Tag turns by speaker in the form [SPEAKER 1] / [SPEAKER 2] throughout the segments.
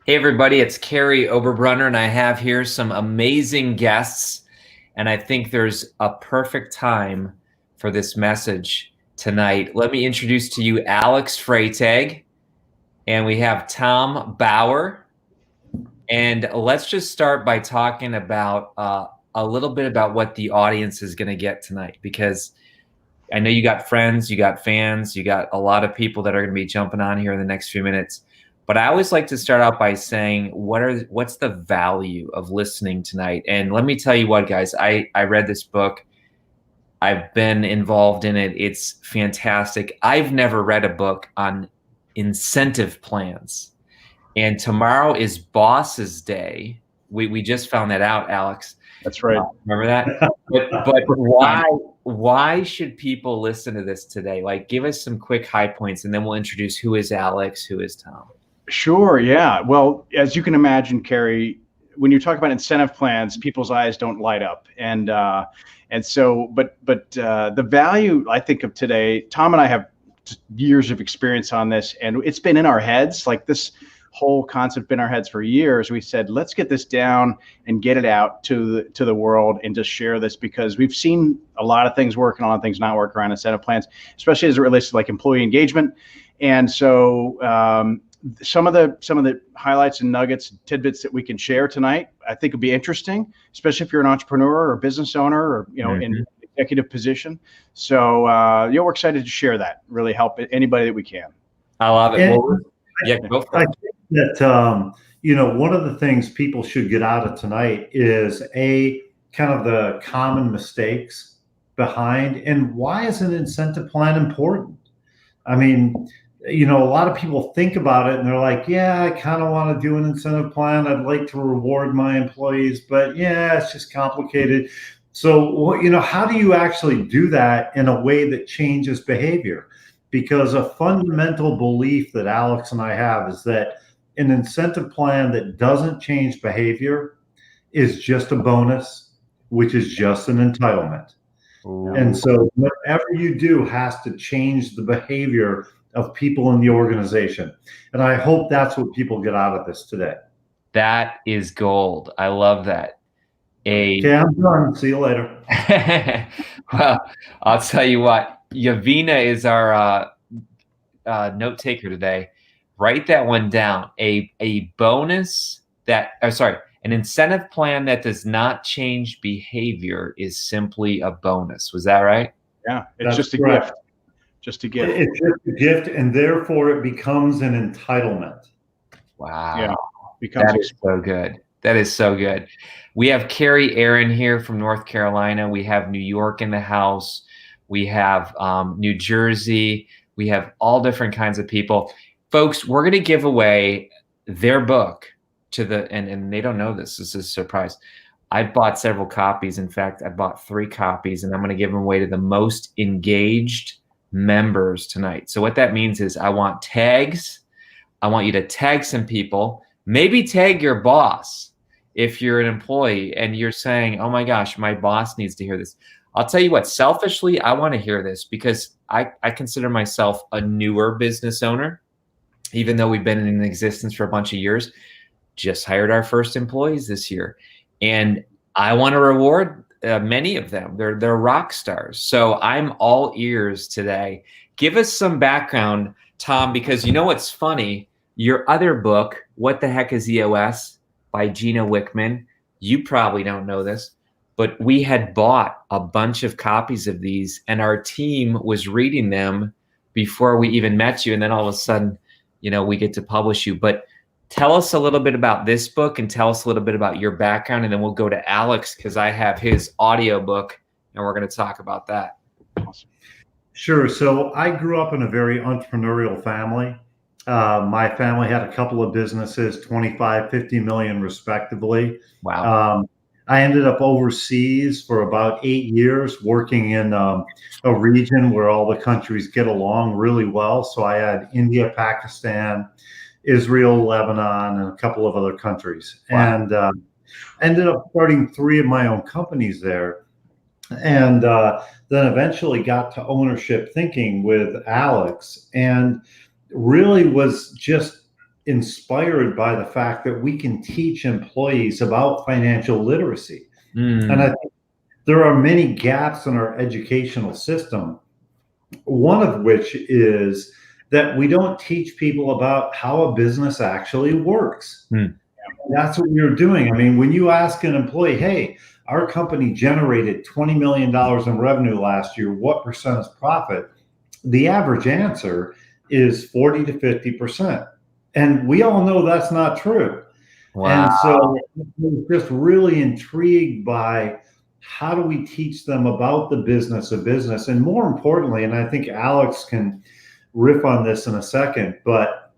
[SPEAKER 1] Hey everybody, it's Kary Oberbrunner, and I have here some amazing guests, and I think there's a perfect time for this message tonight. Let me introduce to you Alex Freytag, and we have Tom Bauer, and let's just start by talking about a little bit about what the audience is going to get tonight, because I know you got friends, you got fans, you got a lot of people that are going to be jumping on here in the next few minutes. But I always like to start out by saying, what's the value of listening tonight? And let me tell you what, guys, I read this book. I've been involved in it. It's fantastic. I've never read a book on incentive plans. And tomorrow is Boss's Day. We just found that out, Alex.
[SPEAKER 2] That's right.
[SPEAKER 1] Remember that? But why should people listen to this today? Like, give us some quick high points, and then we'll introduce who is Alex, who is Tom.
[SPEAKER 2] Sure. Yeah. Well, as you can imagine, Kary, when you talk about incentive plans, people's eyes don't light up, and so, but the value I think of today, Tom and I have years of experience on this, and it's been in our heads. Like this whole concept been in our heads for years. We said, let's get this down and get it out to the world and just share this, because we've seen a lot of things work and a lot of things not work around incentive plans, especially as it relates to like employee engagement. And so some of the highlights and nuggets, tidbits that we can share tonight, I think would be interesting, especially if you're an entrepreneur or business owner or in an executive position. So we're excited to share that. Really help anybody that we can.
[SPEAKER 1] I love it. Yeah, go for it.
[SPEAKER 3] I think that one of the things people should get out of tonight is kind of the common mistakes behind, and why is an incentive plan important? I mean, a lot of people think about it and they're like, yeah, I kind of want to do an incentive plan. I'd like to reward my employees, but yeah, it's just complicated. So, how do you actually do that in a way that changes behavior? Because a fundamental belief that Alex and I have is that an incentive plan that doesn't change behavior is just a bonus, which is just an entitlement. Ooh. And so whatever you do has to change the behavior of people in the organization. And I hope that's what people get out of this today.
[SPEAKER 1] That is gold. I love that.
[SPEAKER 3] Okay, I'm done. See you later.
[SPEAKER 1] Well, I'll tell you what, Yavina is our note taker today. Write that one down. An incentive plan that does not change behavior is simply a bonus. Was that right?
[SPEAKER 2] Yeah, it's just a gift. Just a gift.
[SPEAKER 3] It's just a gift, and therefore it becomes an entitlement.
[SPEAKER 1] Wow.
[SPEAKER 2] Yeah,
[SPEAKER 1] that is so good. That is so good. We have Kary Aaron here from North Carolina. We have New York in the house. We have New Jersey. We have all different kinds of people. Folks, we're going to give away their book to and they don't know this. This is a surprise. I bought several copies. In fact, I bought 3 copies, and I'm going to give them away to the most engaged members tonight. So what that means is I want tags. I want you to tag some people, maybe tag your boss. If you're an employee and you're saying, oh my gosh, my boss needs to hear this. I'll tell you what, selfishly, I want to hear this because I consider myself a newer business owner, even though we've been in existence for a bunch of years. Just hired our first employees this year. And I want to reward many of them. They're rock stars. So I'm all ears today. Give us some background, Tom, because you know what's funny? Your other book, What the Heck is EOS by Gina Wickman, you probably don't know this, but we had bought a bunch of copies of these, and our team was reading them before we even met you. And then all of a sudden, we get to publish you. But tell us a little bit about this book and tell us a little bit about your background, and then we'll go to Alex because I have his audio book and we're going to talk about that.
[SPEAKER 2] Awesome.
[SPEAKER 3] Sure. So I grew up in a very entrepreneurial family. My family had a couple of businesses, 25, 50 million respectively.
[SPEAKER 1] Wow.
[SPEAKER 3] I ended up overseas for about 8 years working in a region where all the countries get along really well. So I had India, Pakistan, Israel, Lebanon, and a couple of other countries. Wow. And ended up starting 3 of my own companies there. And then eventually got to ownership thinking with Alex, and really was just inspired by the fact that we can teach employees about financial literacy. And I think there are many gaps in our educational system, one of which is that we don't teach people about how a business actually works. That's what we're doing. I mean, when you ask an employee, hey, our company generated $20 million in revenue last year, what percent is profit? The average answer is 40 to 50%. And we all know that's not true.
[SPEAKER 1] Wow.
[SPEAKER 3] And so I'm just really intrigued by how do we teach them about the business of business? And more importantly, and I think Alex can riff on this in a second, but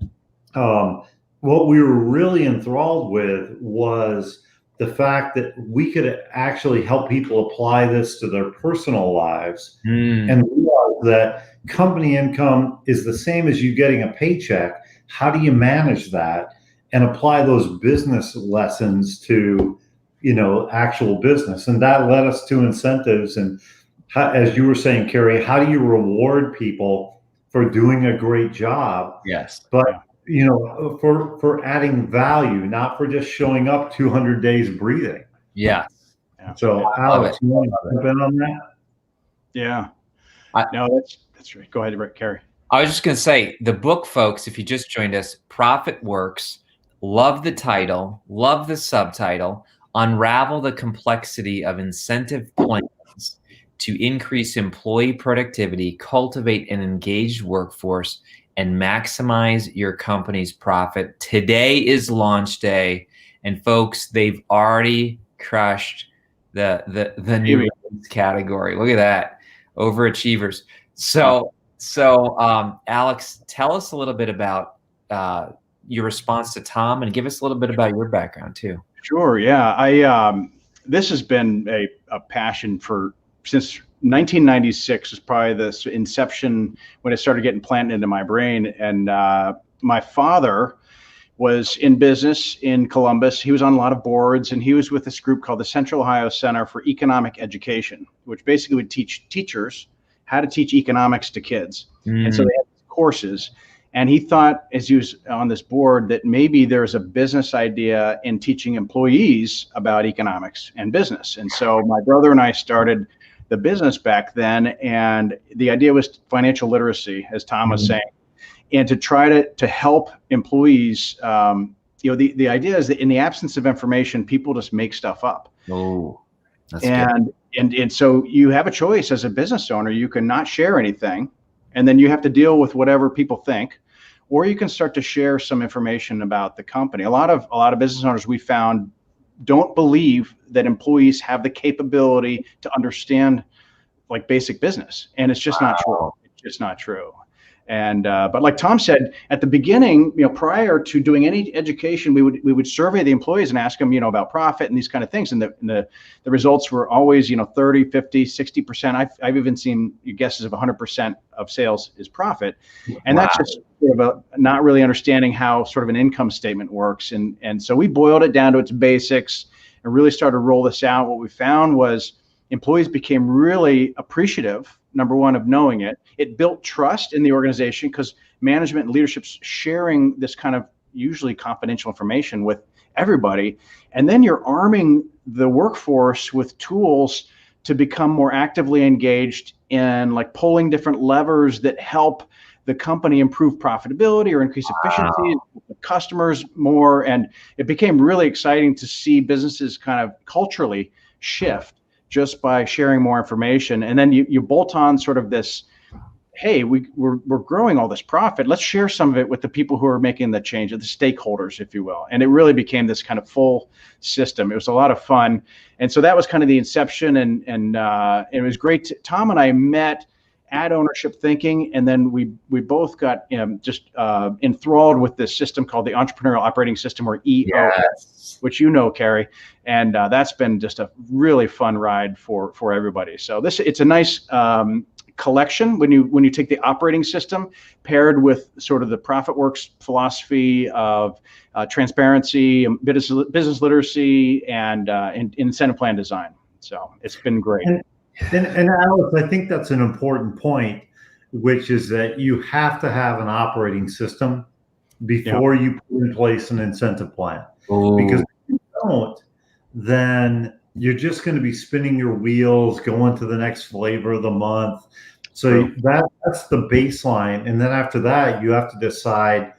[SPEAKER 3] what we were really enthralled with was the fact that we could actually help people apply this to their personal lives and realize that company income is the same as you getting a paycheck. How do you manage that and apply those business lessons to, actual business? And that led us to incentives. And how, as you were saying, Kary, how do you reward people for doing a great job?
[SPEAKER 1] Yes.
[SPEAKER 3] But for adding value, not for just showing up 200 days breathing.
[SPEAKER 1] Yeah.
[SPEAKER 3] So Alex, you want to jump in on that?
[SPEAKER 2] Yeah. No, that's right. Go ahead, Kary.
[SPEAKER 1] I was just going to say, the book, folks, if you just joined us, Profit Works. Love the title, love the subtitle, Unravel the Complexity of Incentive Plans to Increase Employee Productivity, Cultivate an Engaged Workforce, and Maximize Your Company's Profit. Today is launch day, and folks, they've already crushed the new release category. Look at that, overachievers. So Alex, tell us a little bit about your response to Tom, and give us a little bit about your background too.
[SPEAKER 2] Sure. Yeah. This has been a passion since 1996 was probably the inception when it started getting planted into my brain. And my father was in business in Columbus. He was on a lot of boards, and he was with this group called the Central Ohio Center for Economic Education, which basically would teach teachers how to teach economics to kids. And so they had courses. And he thought, as he was on this board, that maybe there's a business idea in teaching employees about economics and business. And so my brother and I started the business back then. And the idea was financial literacy, as Tom was saying, and to try to help employees. The idea is that in the absence of information, people just make stuff up.
[SPEAKER 1] Oh, that's
[SPEAKER 2] good. And so you have a choice as a business owner. You can not share anything, and then you have to deal with whatever people think, or you can start to share some information about the company. A lot of business owners we found don't believe that employees have the capability to understand like basic business, and it's just not true. It's just not true. And but like Tom said at the beginning, prior to doing any education, we would survey the employees and ask them, about profit and these kind of things. And the results were always, 30, 50, 60%. I've even seen guesses of 100% of sales is profit. And that's just sort of not really understanding how sort of an income statement works. And so we boiled it down to its basics and really started to roll this out. What we found was employees became really appreciative, number one, of knowing it. It built trust in the organization because management and leadership's sharing this kind of usually confidential information with everybody. And then you're arming the workforce with tools to become more actively engaged in like pulling different levers that help the company improve profitability or increase efficiency, customers more. And it became really exciting to see businesses kind of culturally shift just by sharing more information. And then you bolt on sort of this, hey, we're growing all this profit. Let's share some of it with the people who are making the change, the stakeholders, if you will. And it really became this kind of full system. It was a lot of fun. And so that was kind of the inception. And it was great. Tom and I met at Ownership Thinking, and then we both got just enthralled with this system called the Entrepreneurial Operating System, or EO, which Kary, and that's been just a really fun ride for everybody. So it's a nice collection when you take the operating system paired with sort of the ProfitWorks philosophy of transparency, business literacy, and incentive plan design. So it's been great.
[SPEAKER 3] And Alex, I think that's an important point, which is that you have to have an operating system before you put in place an incentive plan.
[SPEAKER 1] Ooh.
[SPEAKER 3] Because if you don't, then you're just going to be spinning your wheels, going to the next flavor of the month. So that's the baseline. And then after that, you have to decide,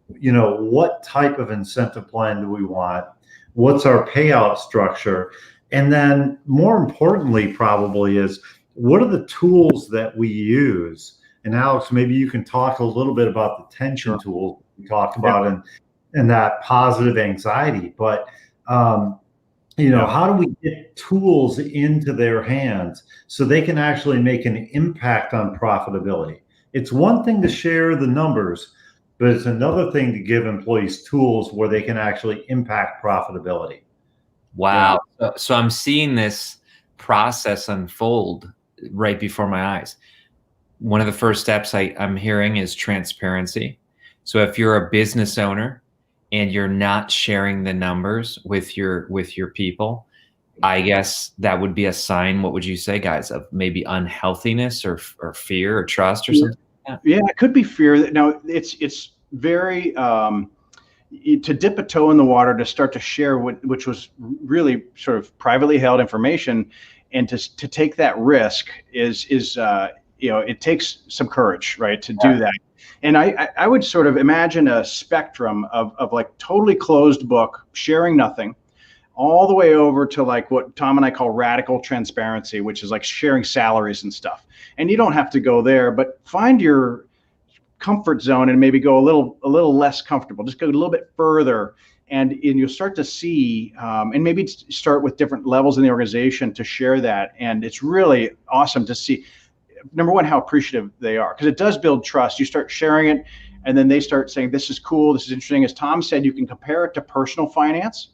[SPEAKER 3] what type of incentive plan do we want? What's our payout structure? And then more importantly, probably is, what are the tools that we use? And Alex, maybe you can talk a little bit about the tension tools we talked about and that positive anxiety. But, how do we get tools into their hands so they can actually make an impact on profitability? It's one thing to share the numbers, but it's another thing to give employees tools where they can actually impact profitability.
[SPEAKER 1] Wow. So I'm seeing this process unfold right before my eyes. One of the first steps I'm hearing is transparency. So if you're a business owner and you're not sharing the numbers with your people, I guess that would be a sign. What would you say, guys, of maybe unhealthiness or fear or trust or something like that?
[SPEAKER 2] Yeah, it could be fear. Now, it's very to dip a toe in the water to start to share which was really sort of privately held information, and to take that risk is it takes some courage, right, to do that. And I would sort of imagine a spectrum of like totally closed book, sharing nothing, all the way over to like what Tom and I call radical transparency, which is like sharing salaries and stuff. And you don't have to go there, but find your comfort zone and maybe go a little less comfortable. Just go a little bit further, and you'll start to see, and maybe start with different levels in the organization to share that. And it's really awesome to see, number one, how appreciative they are, because it does build trust. You start sharing it, and then they start saying, this is cool, this is interesting. As Tom said, you can compare it to personal finance.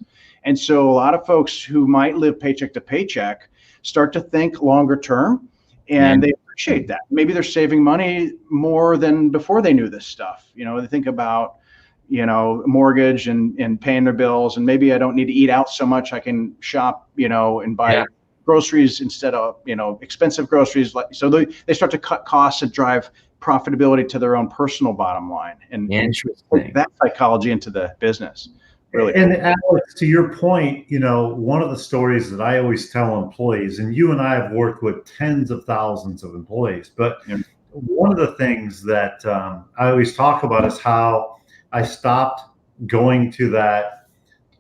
[SPEAKER 2] And so a lot of folks who might live paycheck to paycheck start to think longer term, and they appreciate that. Maybe they're saving money more than before they knew this stuff. They think about, mortgage and paying their bills, and maybe I don't need to eat out so much. I can shop, and buy groceries instead of, expensive groceries. So they start to cut costs and drive profitability to their own personal bottom line, and put that psychology into the business. Really.
[SPEAKER 3] And Alex, to your point, one of the stories that I always tell employees, and you and I have worked with tens of thousands of employees, but one of the things that I always talk about is how I stopped going to that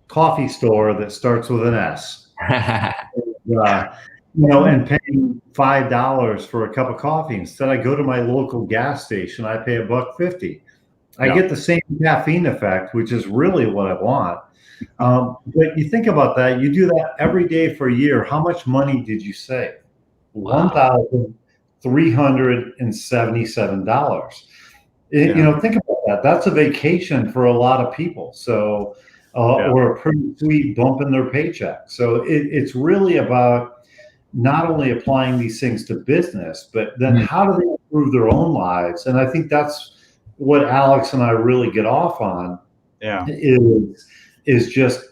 [SPEAKER 3] coffee store that starts with an S. And paying $5 for a cup of coffee. Instead, I go to my local gas station. I pay $1.50. I get the same caffeine effect, which is really what I want. But you think about that, you do that every day for a year. How much money did you save? $1,377. Think about that. That's a vacation for a lot of people. So, or a pretty sweet bump in their paycheck. So it's really about not only applying these things to business, but then how do they improve their own lives? And I think that's what Alex and I really get off on, is just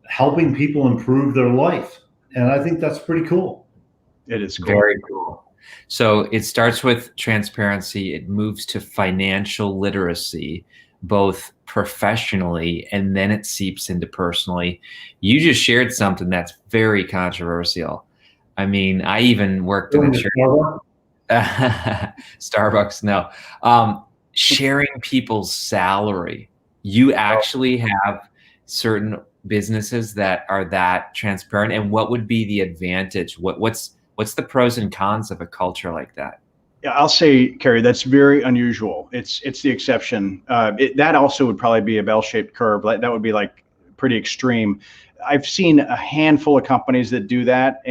[SPEAKER 3] helping people improve their life. And I think that's pretty cool.
[SPEAKER 2] It is cool.
[SPEAKER 1] Very cool. So it starts with transparency. It moves to financial literacy, both professionally, and then it seeps into personally. You just shared something that's very controversial. I mean, I even worked in Starbucks. No. Sharing people's salary. You actually have certain businesses that are that transparent, and what would be the advantage? What's the pros and cons of a culture like that?
[SPEAKER 2] Yeah, I'll say, Kary, that's very unusual. It's the exception. That also would probably be a bell-shaped curve. That would be like pretty extreme. I've seen a handful of companies that do that,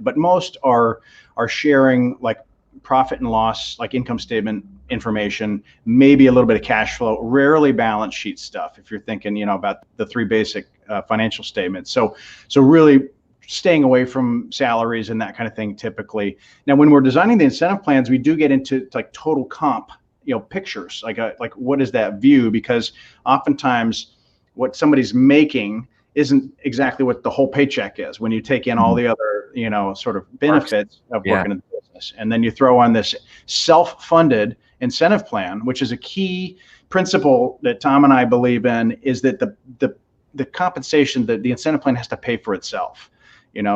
[SPEAKER 2] but most are sharing like profit and loss, like income statement information, maybe a little bit of cash flow, rarely balance sheet stuff, if you're thinking, about the three basic financial statements. So really staying away from salaries and that kind of thing typically. Now, when we're designing the incentive plans, we do get into like total comp, pictures, like what is that view? Because oftentimes what somebody's making isn't exactly what the whole paycheck is when you take in all the other, sort of benefits of working in the business. And then you throw on this self-funded incentive plan, which is a key principle that Tom and I believe in is that the compensation, the incentive plan has to pay for itself.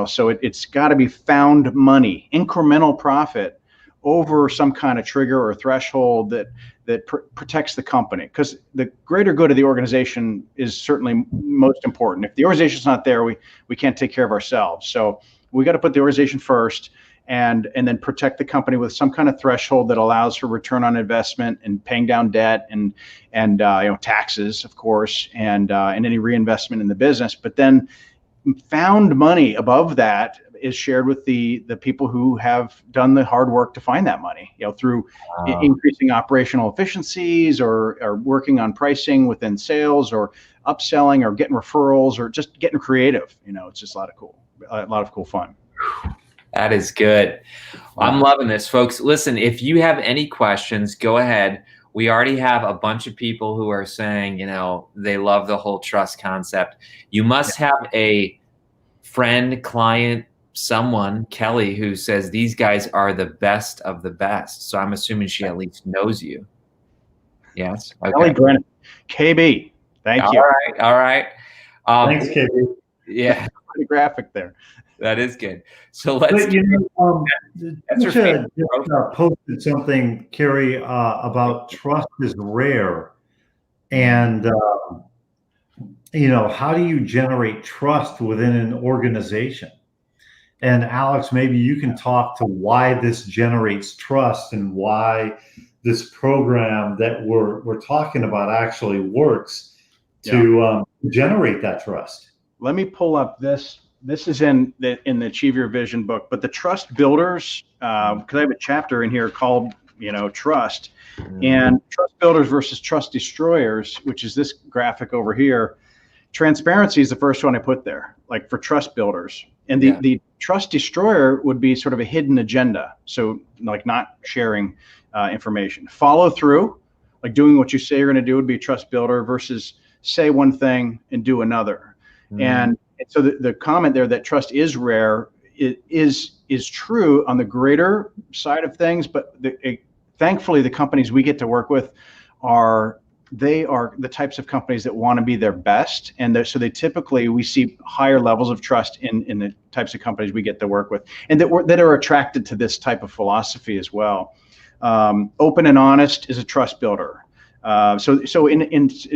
[SPEAKER 2] So it's got to be found money, incremental profit over some kind of trigger or threshold that protects the company, because the greater good of the organization is certainly most important. If the organization's not there, we can't take care of ourselves. So we got to put the organization first, and then protect the company with some kind of threshold that allows for return on investment and paying down debt and taxes, of course, and any reinvestment in the business. But then found money above that is shared with the people who have done the hard work to find that money, through increasing operational efficiencies or working on pricing within sales or upselling or getting referrals or just getting creative. It's just a lot of cool fun.
[SPEAKER 1] That is good. I'm loving this, folks. Listen, if you have any questions, go ahead. We already have a bunch of people who are saying, they love the whole trust concept. You must have a friend, client, someone, Kelly, who says these guys are the best of the best. So I'm assuming she at least knows you. Yes. Okay.
[SPEAKER 2] Kelly Brennan, KB. Thank you.
[SPEAKER 1] All right.
[SPEAKER 3] Thanks, KB.
[SPEAKER 2] Yeah. The graphic there.
[SPEAKER 1] That is good. So let's.
[SPEAKER 3] But, Tanisha just posted something, Kary, about trust is rare, and how do you generate trust within an organization? And Alex, maybe you can talk to why this generates trust and why this program that we're talking about actually works to generate that trust.
[SPEAKER 2] Let me pull up this. This is in the Achieve Your Vision book, but the Trust Builders, because I have a chapter in here called, Trust, and Trust Builders versus Trust Destroyers, which is this graphic over here. Transparency is the first one I put there, like for Trust Builders. And the Trust Destroyer would be sort of a hidden agenda. So like not sharing information. Follow through, like doing what you say you're going to do, would be a Trust Builder, versus say one thing and do another. And so the comment there that trust is rare is true on the greater side of things, but thankfully the companies we get to work with are the types of companies that want to be their best, and so they typically, we see higher levels of trust in the types of companies we get to work with, and that are attracted to this type of philosophy as well. Open and honest is a trust builder. So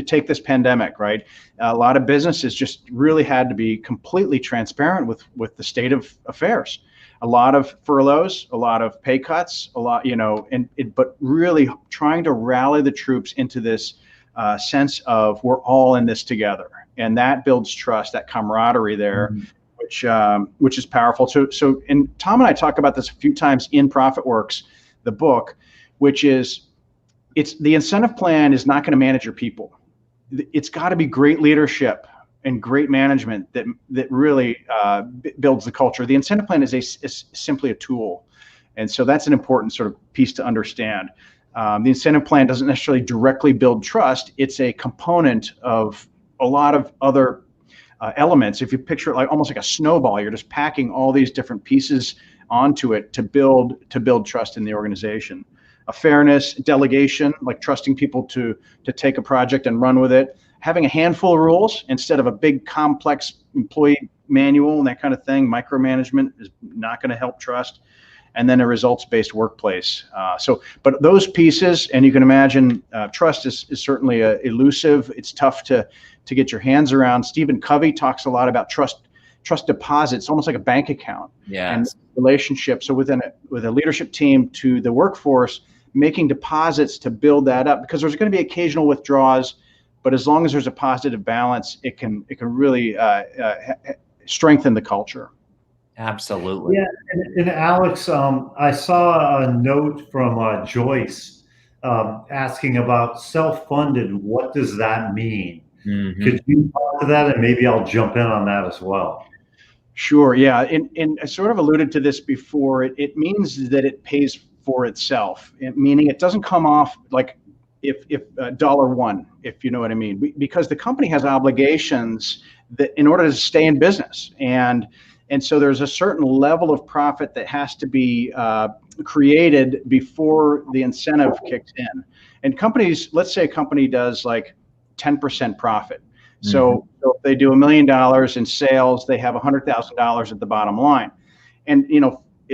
[SPEAKER 2] take this pandemic, right? A lot of businesses just really had to be completely transparent with the state of affairs. A lot of furloughs, a lot of pay cuts, but really trying to rally the troops into this sense of we're all in this together, and that builds trust, that camaraderie there, which is powerful. So, and Tom and I talk about this a few times in ProfitWorks, the book, which is, the incentive plan is not going to manage your people. It's got to be great leadership and great management that really builds the culture. The incentive plan is simply a tool. And so that's an important sort of piece to understand. The incentive plan doesn't necessarily directly build trust. It's a component of a lot of other elements. If you picture it almost like a snowball, you're just packing all these different pieces onto it to build trust in the organization. A fairness, delegation, like trusting people to take a project and run with it. Having a handful of rules instead of a big complex employee manual and that kind of thing. Micromanagement is not going to help trust. And then a results-based workplace. But those pieces, and you can imagine, trust is certainly elusive. It's tough to get your hands around. Stephen Covey talks a lot about trust deposits, almost like a bank account.
[SPEAKER 1] Yeah.
[SPEAKER 2] And relationships. So with a leadership team to the workforce, making deposits to build that up, because there's going to be occasional withdrawals, but as long as there's a positive balance, it can really strengthen the culture.
[SPEAKER 1] Absolutely.
[SPEAKER 3] Yeah, and Alex, I saw a note from Joyce asking about self-funded. What does that mean? Mm-hmm. Could you talk to that, and maybe I'll jump in on that as well?
[SPEAKER 2] Sure. Yeah, and I sort of alluded to this before. It means that it pays for itself, meaning it doesn't come off like if $1, if you know what I mean, because the company has obligations that in order to stay in business, and so there's a certain level of profit that has to be created before the incentive kicks in. And companies, let's say a company does like 10% profit. So if they do $1 million in sales, they have $100,000 at the bottom line. And,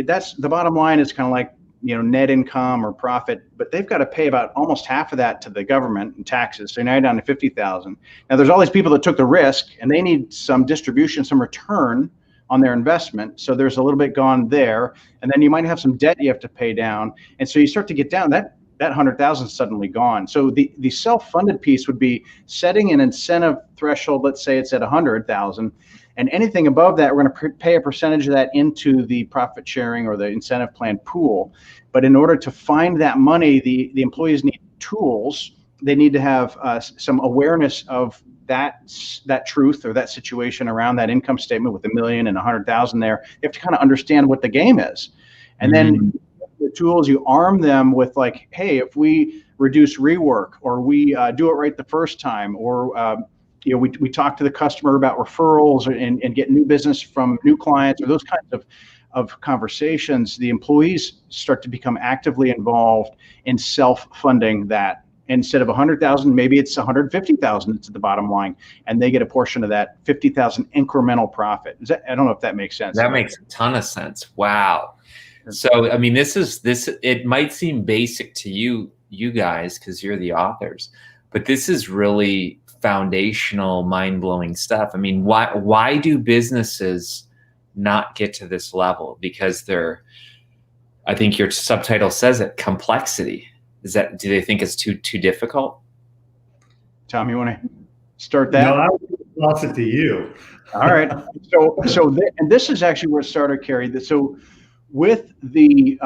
[SPEAKER 2] that's the bottom line is kind of like, net income or profit, but they've got to pay about almost half of that to the government in taxes. So now you're down to 50,000. Now there's all these people that took the risk and they need some distribution, some return on their investment. So there's a little bit gone there. And then you might have some debt you have to pay down. And so you start to get down, that 100,000 is suddenly gone. So the self-funded piece would be setting an incentive threshold. Let's say it's at 100,000. And anything above that, we're going to pay a percentage of that into the profit sharing or the incentive plan pool. But in order to find that money, the employees need tools. They need to have some awareness of that truth or that situation around that income statement with $1 million and 100,000 there. You have to kind of understand what the game is. And then the tools, you arm them with like, hey, if we reduce rework or we do it right the first time, or we talk to the customer about referrals and get new business from new clients, or those kinds of conversations, the employees start to become actively involved in self-funding that. Instead of 100,000, maybe it's 150,000 to the bottom line, and they get a portion of that 50,000 incremental profit. I don't know if that makes sense.
[SPEAKER 1] That makes a ton of sense. Wow. So, I mean, it might seem basic to you guys because you're the authors, but this is really foundational, mind-blowing stuff. I mean, why do businesses not get to this level? Because I think your subtitle says it, complexity. Do they think it's too difficult?
[SPEAKER 2] Tom, you want to start that?
[SPEAKER 3] No, I would toss it to you.
[SPEAKER 2] All right. And this is actually where it started, Kary. So with the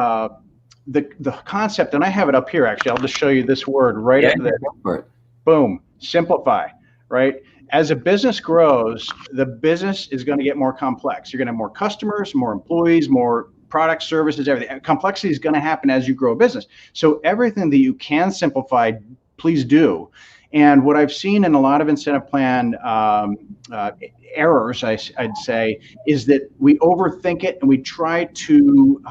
[SPEAKER 2] concept, and I have it up here, actually, I'll just show you this word right up there. Boom, simplify, right? As a business grows, the business is going to get more complex. You're going to have more customers, more employees, more products, services, everything. Complexity is going to happen as you grow a business. So everything that you can simplify, please do. And what I've seen in a lot of incentive plan errors, I'd say, is that we overthink it and we try to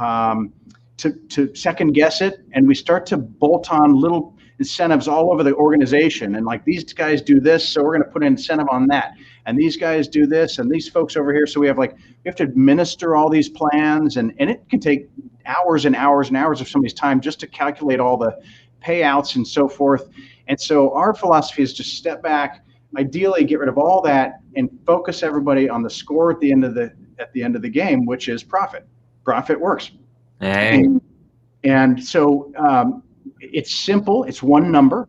[SPEAKER 2] second guess it, and we start to bolt on little incentives all over the organization. And like, these guys do this, so we're going to put an incentive on that. And these guys do this, and these folks over here. So we have to administer all these plans, and it can take hours and hours and hours of somebody's time just to calculate all the payouts and so forth. And so our philosophy is to step back, ideally get rid of all that, and focus everybody on the score at the end of the game, which is profit. Profit works.
[SPEAKER 1] Hey.
[SPEAKER 2] And so it's simple. It's one number.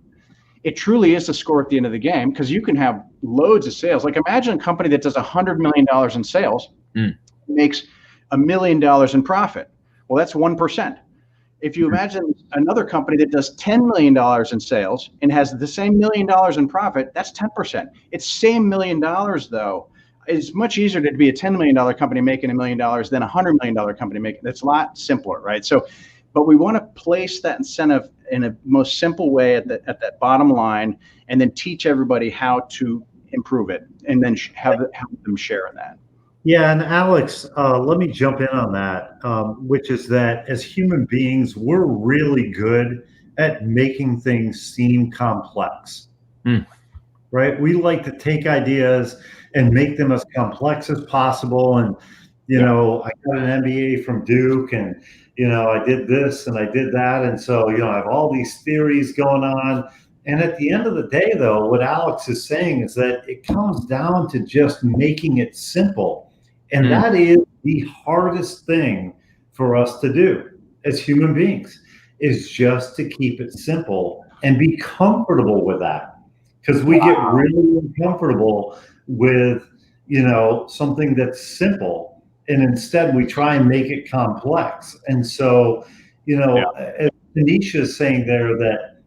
[SPEAKER 2] It truly is the score at the end of the game, because you can have loads of sales. Like, imagine a company that does $100 million in sales, makes $1 million in profit. Well, that's 1%. If you imagine another company that does $10 million in sales and has the same $1 million in profit, that's 10%. It's same $1 million though. It's much easier to be a $10 million company making $1 million than a $100 million company making. It's a lot simpler, right? So, but we want to place that incentive in a most simple way at that bottom line, and then teach everybody how to improve it, and then have them share in that.
[SPEAKER 3] Yeah, and Alex, let me jump in on that, which is that as human beings, we're really good at making things seem complex, right? We like to take ideas and make them as complex as possible. And, I got an MBA from Duke, and, I did this and I did that. And so, I have all these theories going on. And at the end of the day, though, what Alex is saying is that it comes down to just making it simple. And that is the hardest thing for us to do as human beings, is just to keep it simple and be comfortable with that. Because we get really uncomfortable with, something that's simple. And instead we try and make it complex. And so, as Tanisha is saying there, that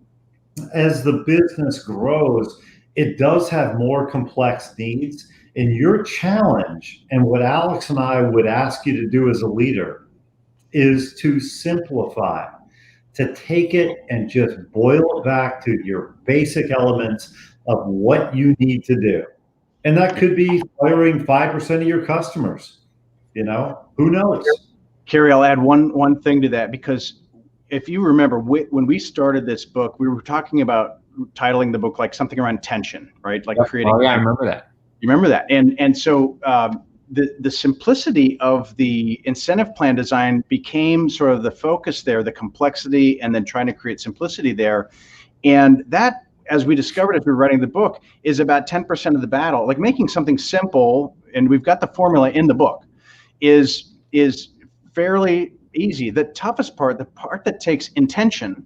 [SPEAKER 3] as the business grows, it does have more complex needs. And your challenge, and what Alex and I would ask you to do as a leader, is to simplify, to take it and just boil it back to your basic elements of what you need to do. And that could be firing 5% of your customers. Who knows?
[SPEAKER 2] Kary, I'll add one thing to that, because if you remember, when we started this book, we were talking about titling the book like something around tension, right? Like creating.
[SPEAKER 1] Oh yeah, I remember that.
[SPEAKER 2] You remember that, and so the simplicity of the incentive plan design became sort of the focus there, the complexity, and then trying to create simplicity there, and that, as we discovered as we were writing the book, is about 10% of the battle. Like making something simple, and we've got the formula in the book, is fairly easy. The toughest part, the part that takes intention,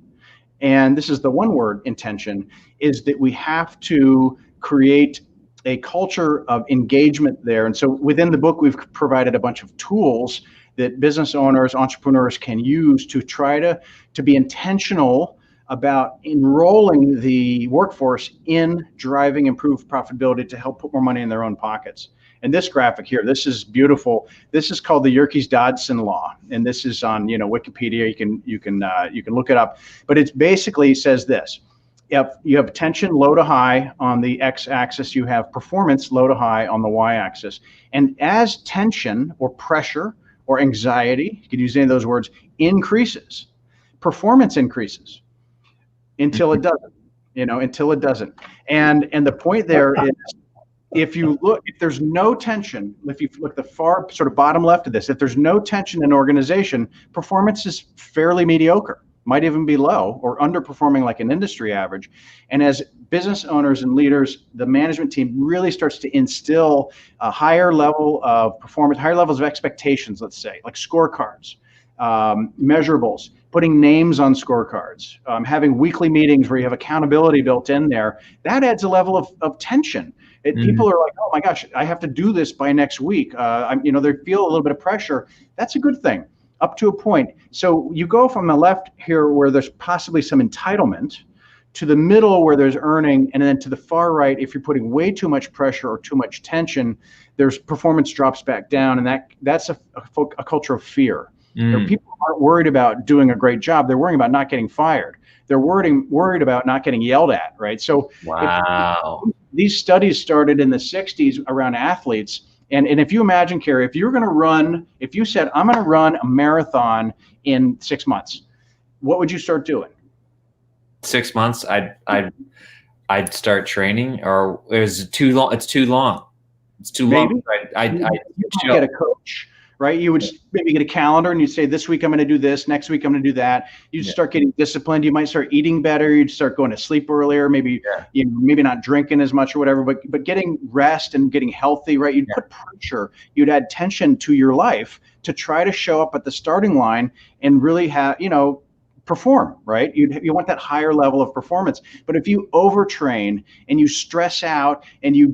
[SPEAKER 2] and this is the one word, intention, is that we have to create a culture of engagement there. And so within the book, we've provided a bunch of tools that business owners, entrepreneurs can use to try to be intentional about enrolling the workforce in driving improved profitability to help put more money in their own pockets. And this graphic here, this is beautiful. This is called the Yerkes-Dodson law, and this is on Wikipedia. You can look it up. But it basically says this: if you have tension low to high on the x-axis, you have performance low to high on the y-axis. And as tension or pressure or anxiety, you could use any of those words, increases, performance increases until it doesn't. Until it doesn't. And the point there is, if there's no tension, if you look at the far sort of bottom left of this, if there's no tension in an organization, performance is fairly mediocre, might even be low or underperforming like an industry average. And as business owners and leaders, the management team really starts to instill a higher level of performance, higher levels of expectations, let's say, like scorecards, measurables, putting names on scorecards, having weekly meetings where you have accountability built in there. That adds a level of tension. People are like, oh my gosh, I have to do this by next week. They feel a little bit of pressure. That's a good thing up to a point. So you go from the left here where there's possibly some entitlement, to the middle where there's earning, and then to the far right, if you're putting way too much pressure or too much tension, there's performance drops back down, and that's a culture of fear. People aren't worried about doing a great job. They're worrying about not getting fired. They're worried about not getting yelled at, right? So
[SPEAKER 1] wow.
[SPEAKER 2] These studies started in the 60s around athletes. And if you imagine, Kary, if you said, I'm going to run a marathon in 6 months, what would you start doing?
[SPEAKER 1] 6 months, I'd start training, or it's too long. It's too long. It's too long. I'd
[SPEAKER 2] get a coach, right? You would maybe get a calendar and you'd say, this week I'm going to do this, next week I'm going to do that. You'd start getting disciplined. You might start eating better. You'd start going to sleep earlier, maybe maybe not drinking as much or whatever, but getting rest and getting healthy, right? You'd put pressure, you'd add tension to your life to try to show up at the starting line and really have, perform, right? You want that higher level of performance. But if you overtrain and you stress out and you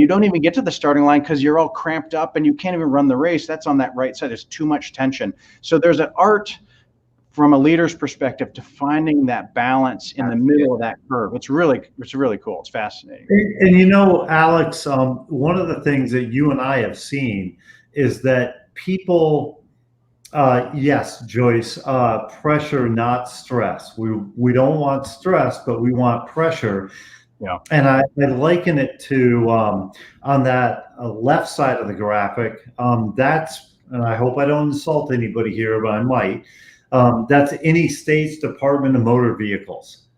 [SPEAKER 2] don't even get to the starting line because you're all cramped up and you can't even run the race, that's on that right side. There's too much tension. So there's an art from a leader's perspective to finding that balance in the middle of that curve. It's really cool. It's fascinating.
[SPEAKER 3] And Alex, one of the things that you and I have seen is that people, yes, Joyce, pressure, not stress. We don't want stress, but we want pressure.
[SPEAKER 2] Yeah.
[SPEAKER 3] And I liken it to on that left side of the graphic. That's, and I hope I don't insult anybody here, but I might. That's any state's Department of Motor Vehicles.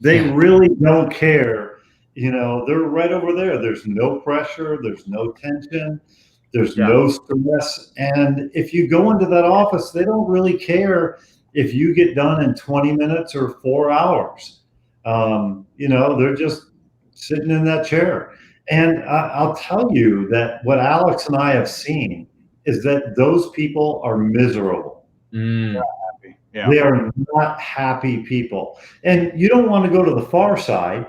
[SPEAKER 3] They really don't care. They're right over there. There's no pressure. There's no tension. There's no stress. And if you go into that office, they don't really care if you get done in 20 minutes or 4 hours. They're just sitting in that chair. And I'll tell you that what Alex and I have seen is that those people are miserable. They are not happy people. And you don't want to go to the far side,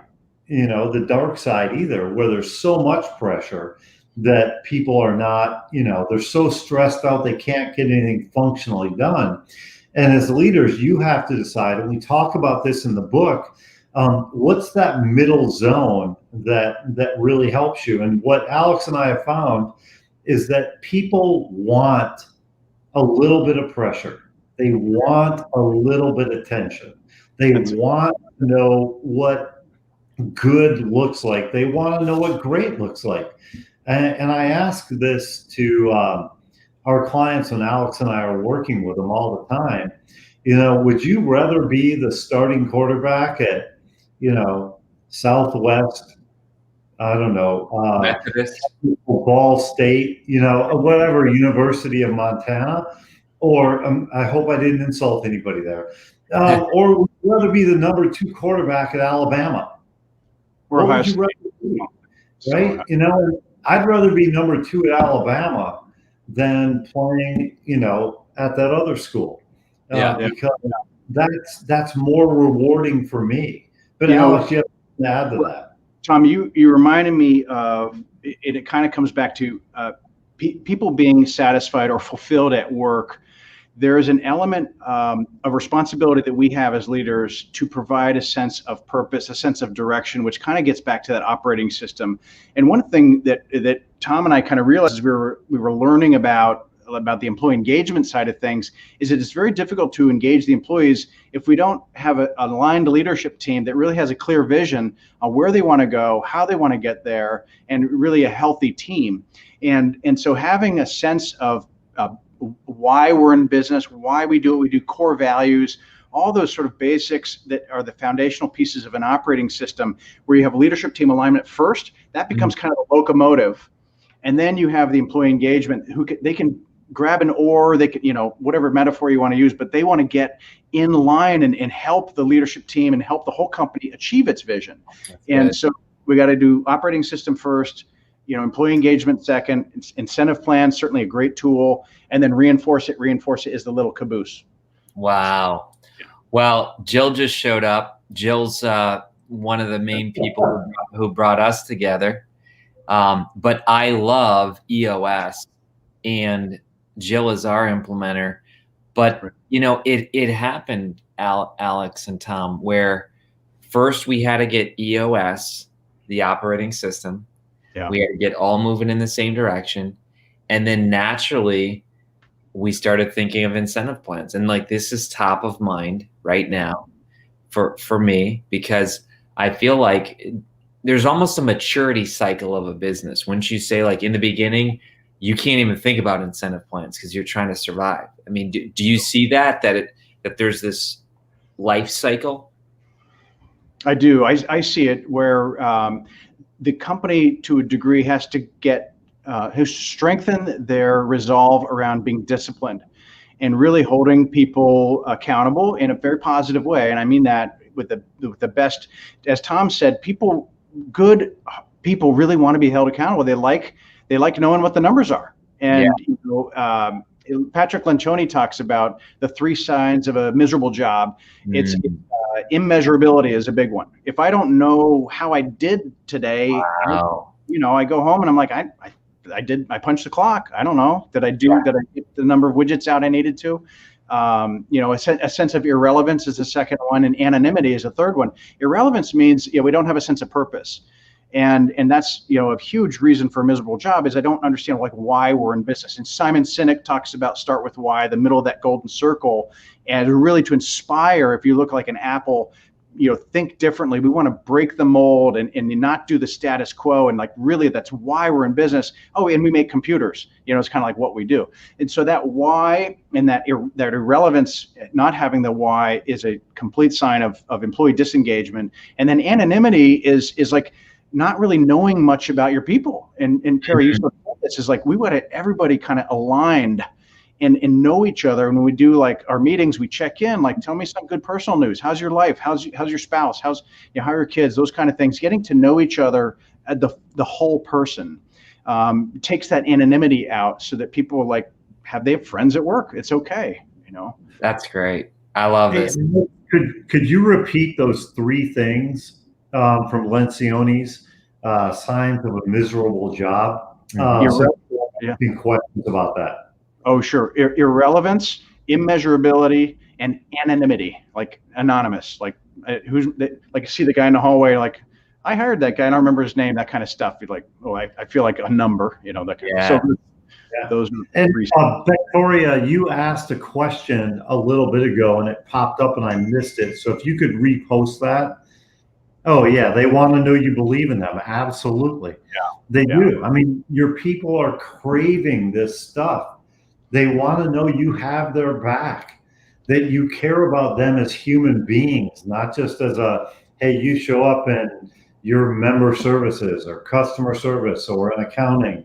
[SPEAKER 3] the dark side either, where there's so much pressure that people are not, they're so stressed out they can't get anything functionally done. And as leaders, you have to decide, and we talk about this in the book, what's that middle zone that really helps you? And what Alex and I have found is that people want a little bit of pressure. They want a little bit of tension. They want to know what good looks like. They want to know what great looks like. And I ask this to our clients when Alex and I are working with them all the time, Would you rather be the starting quarterback at, Southwest, I don't know,
[SPEAKER 1] Methodist.
[SPEAKER 3] Ball State, whatever, University of Montana, or I hope I didn't insult anybody there, or would you rather be the number 2 quarterback at Alabama?
[SPEAKER 2] Or
[SPEAKER 3] what would you rather be? Right? I'd rather be number 2 at Alabama than playing, at that other school, because that's more rewarding for me. But Alex, you have to add to that.
[SPEAKER 2] Tom, you reminded me of it. It kind of comes back to people being satisfied or fulfilled at work. There is an element of responsibility that we have as leaders to provide a sense of purpose, a sense of direction, which kind of gets back to that operating system. And one thing that Tom and I kind of realized as we were learning about the employee engagement side of things is that it's very difficult to engage the employees if we don't have an aligned leadership team that really has a clear vision on where they want to go, how they want to get there, and really a healthy team. And so having a sense of why we're in business, why we do what we do, core values, all those sort of basics that are the foundational pieces of an operating system where you have leadership team alignment first, that becomes kind of a locomotive. And then you have the employee engagement they can grab an oar, they can, whatever metaphor you want to use, but they want to get in line and help the leadership team and help the whole company achieve its vision. And so we got to do operating system first, employee engagement second, incentive plans, certainly a great tool, and then reinforce it is the little caboose.
[SPEAKER 1] Wow. Well, Jill just showed up. Jill's one of the main people who brought us together. But I love EOS, and Jill is our implementer. But, it happened, Alex and Tom, where first we had to get EOS, the operating system. Yeah. We had to get all moving in the same direction. And then naturally, we started thinking of incentive plans. And this is top of mind right now for me, because I feel like there's almost a maturity cycle of a business. Wouldn't you say, in the beginning, you can't even think about incentive plans because you're trying to survive? I mean, do you see that there's this life cycle?
[SPEAKER 2] I do. I see it where the company, to a degree, has to strengthen their resolve around being disciplined and really holding people accountable in a very positive way. And I mean that with the best, as Tom said, good people really want to be held accountable. They like knowing what the numbers are. And Patrick Lencioni talks about the 3 signs of a miserable job. It's immeasurability is a big one. If I don't know how I did today, I go home and I'm like, I punched the clock. I don't know. Did I get the number of widgets out I needed to? A sense of irrelevance is the second one, and anonymity is the third one. Irrelevance means we don't have a sense of purpose. And that's a huge reason for a miserable job is I don't understand why we're in business. And Simon Sinek talks about start with why, the middle of that golden circle, and really to inspire. If you look like an apple, think differently. We want to break the mold and not do the status quo. And really, that's why we're in business. Oh, and we make computers. It's kind of like what we do. And so that why and that irrelevance, not having the why, is a complete sign of employee disengagement. And then anonymity is not really knowing much about your people. And Kary, you said this is we want everybody kind of aligned and know each other. And when we do our meetings, we check in, tell me some good personal news. How's your life? How's your spouse? How are your kids? Those kind of things. Getting to know each other, the whole person, takes that anonymity out so that people they have friends at work. It's okay.
[SPEAKER 1] That's great. I love this.
[SPEAKER 3] Could you repeat those 3 things from Lencioni's signs of a miserable job? Questions about that.
[SPEAKER 2] Oh, sure. Irrelevance, immeasurability, and anonymity, anonymous, see the guy in the hallway, I hired that guy, I don't remember his name, that kind of stuff. You're I feel like a number, that kind of. So those.
[SPEAKER 3] And Victoria, you asked a question a little bit ago and it popped up and I missed it. So if you could repost that. Oh yeah, they want to know you believe in them. Absolutely. They do. I mean, your people are craving this stuff. They want to know you have their back. that you care about them as human beings, not just as hey, you show up and you're member services or customer service or in accounting,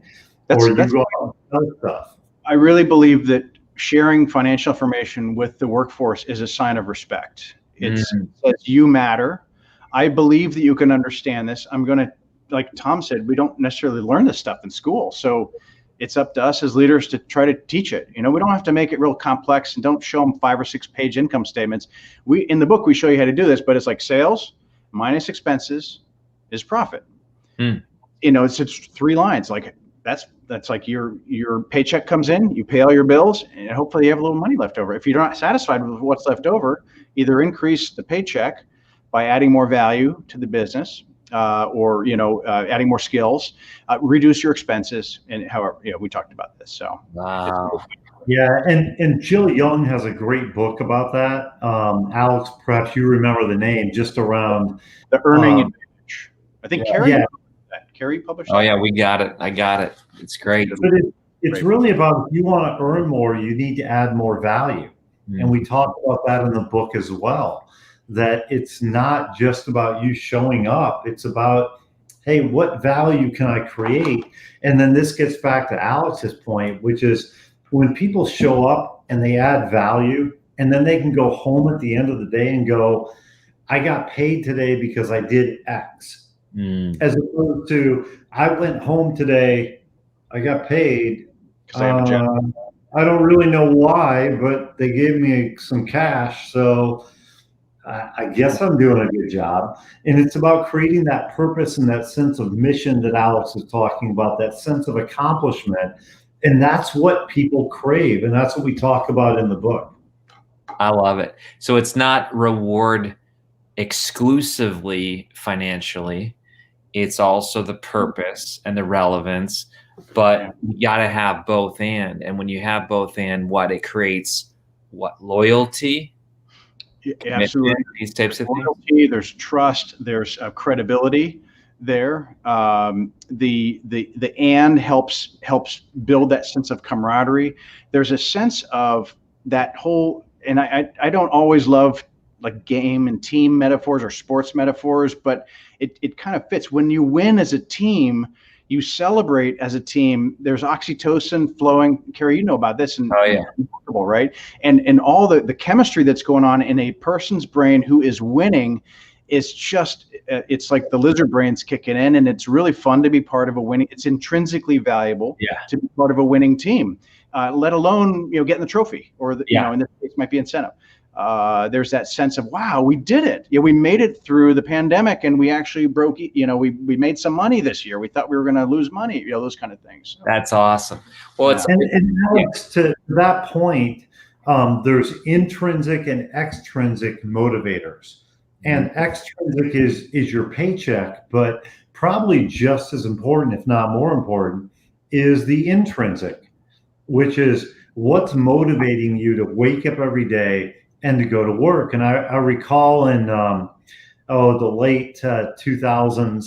[SPEAKER 3] or you go out and sell stuff.
[SPEAKER 2] I really believe that sharing financial information with the workforce is a sign of respect. It says you matter. I believe that you can understand this. I'm going to, like Tom said, we don't necessarily learn this stuff in school. So it's up to us as leaders to try to teach it. We don't have to make it real complex, and don't show them 5 or 6 page income statements. In the book, we show you how to do this, but it's like sales minus expenses is profit. It's 3 lines. Like that's like your paycheck comes in, you pay all your bills, and hopefully you have a little money left over. If you're not satisfied with what's left over, either increase the paycheck by adding more value to the business, or adding more skills, reduce your expenses, and however, we talked about this. So
[SPEAKER 1] wow.
[SPEAKER 3] Yeah, and Jill Young has a great book about that. Alex, perhaps you remember the name, just around
[SPEAKER 2] the earning advantage. I think Kary published that.
[SPEAKER 1] Oh yeah, we got it. I got it. It's great.
[SPEAKER 3] But it's really about, if you want to earn more, you need to add more value. And we talk about that in the book as well, that it's not just about you showing up. It's about, hey, what value can I create? And then this gets back to Alex's point, which is when people show up and they add value, and then they can go home at the end of the day and go, I got paid today because I did X. As opposed to, I went home today, I got paid. I don't really know why, but they gave me some cash, so I guess I'm doing a good job. And it's about creating that purpose and that sense of mission that Alex is talking about, that sense of accomplishment. And that's what people crave. And that's what we talk about in the book.
[SPEAKER 1] I love it. So it's not reward exclusively financially. It's also the purpose and the relevance, but you got to have both and when you have both and, it creates loyalty.
[SPEAKER 2] Absolutely.
[SPEAKER 1] These types of
[SPEAKER 2] loyalty,
[SPEAKER 1] things.
[SPEAKER 2] There's trust, there's credibility there. The and helps build that sense of camaraderie. There's a sense of that whole, and I don't always love like game and team metaphors or sports metaphors, but it kind of fits. When you win as a team, you celebrate as a team. There's oxytocin flowing. Kary, you know about this. And, right? And all the chemistry that's going on in a person's brain who is winning is just, it's like the lizard brain's kicking in, and it's really fun to be part of a winning. It's intrinsically valuable to be part of a winning team, let alone, getting the trophy or in this case might be incentive. There's that sense of, wow, we did it. We made it through the pandemic, and we actually broke, we made some money this year. We thought we were going to lose money, those kind of things.
[SPEAKER 1] That's awesome. Well, it's,
[SPEAKER 3] and Alex, to that point, there's intrinsic and extrinsic motivators, and extrinsic is your paycheck, but probably just as important, if not more important, is the intrinsic, which is what's motivating you to wake up every day and to go to work. And I recall in the late 2000s,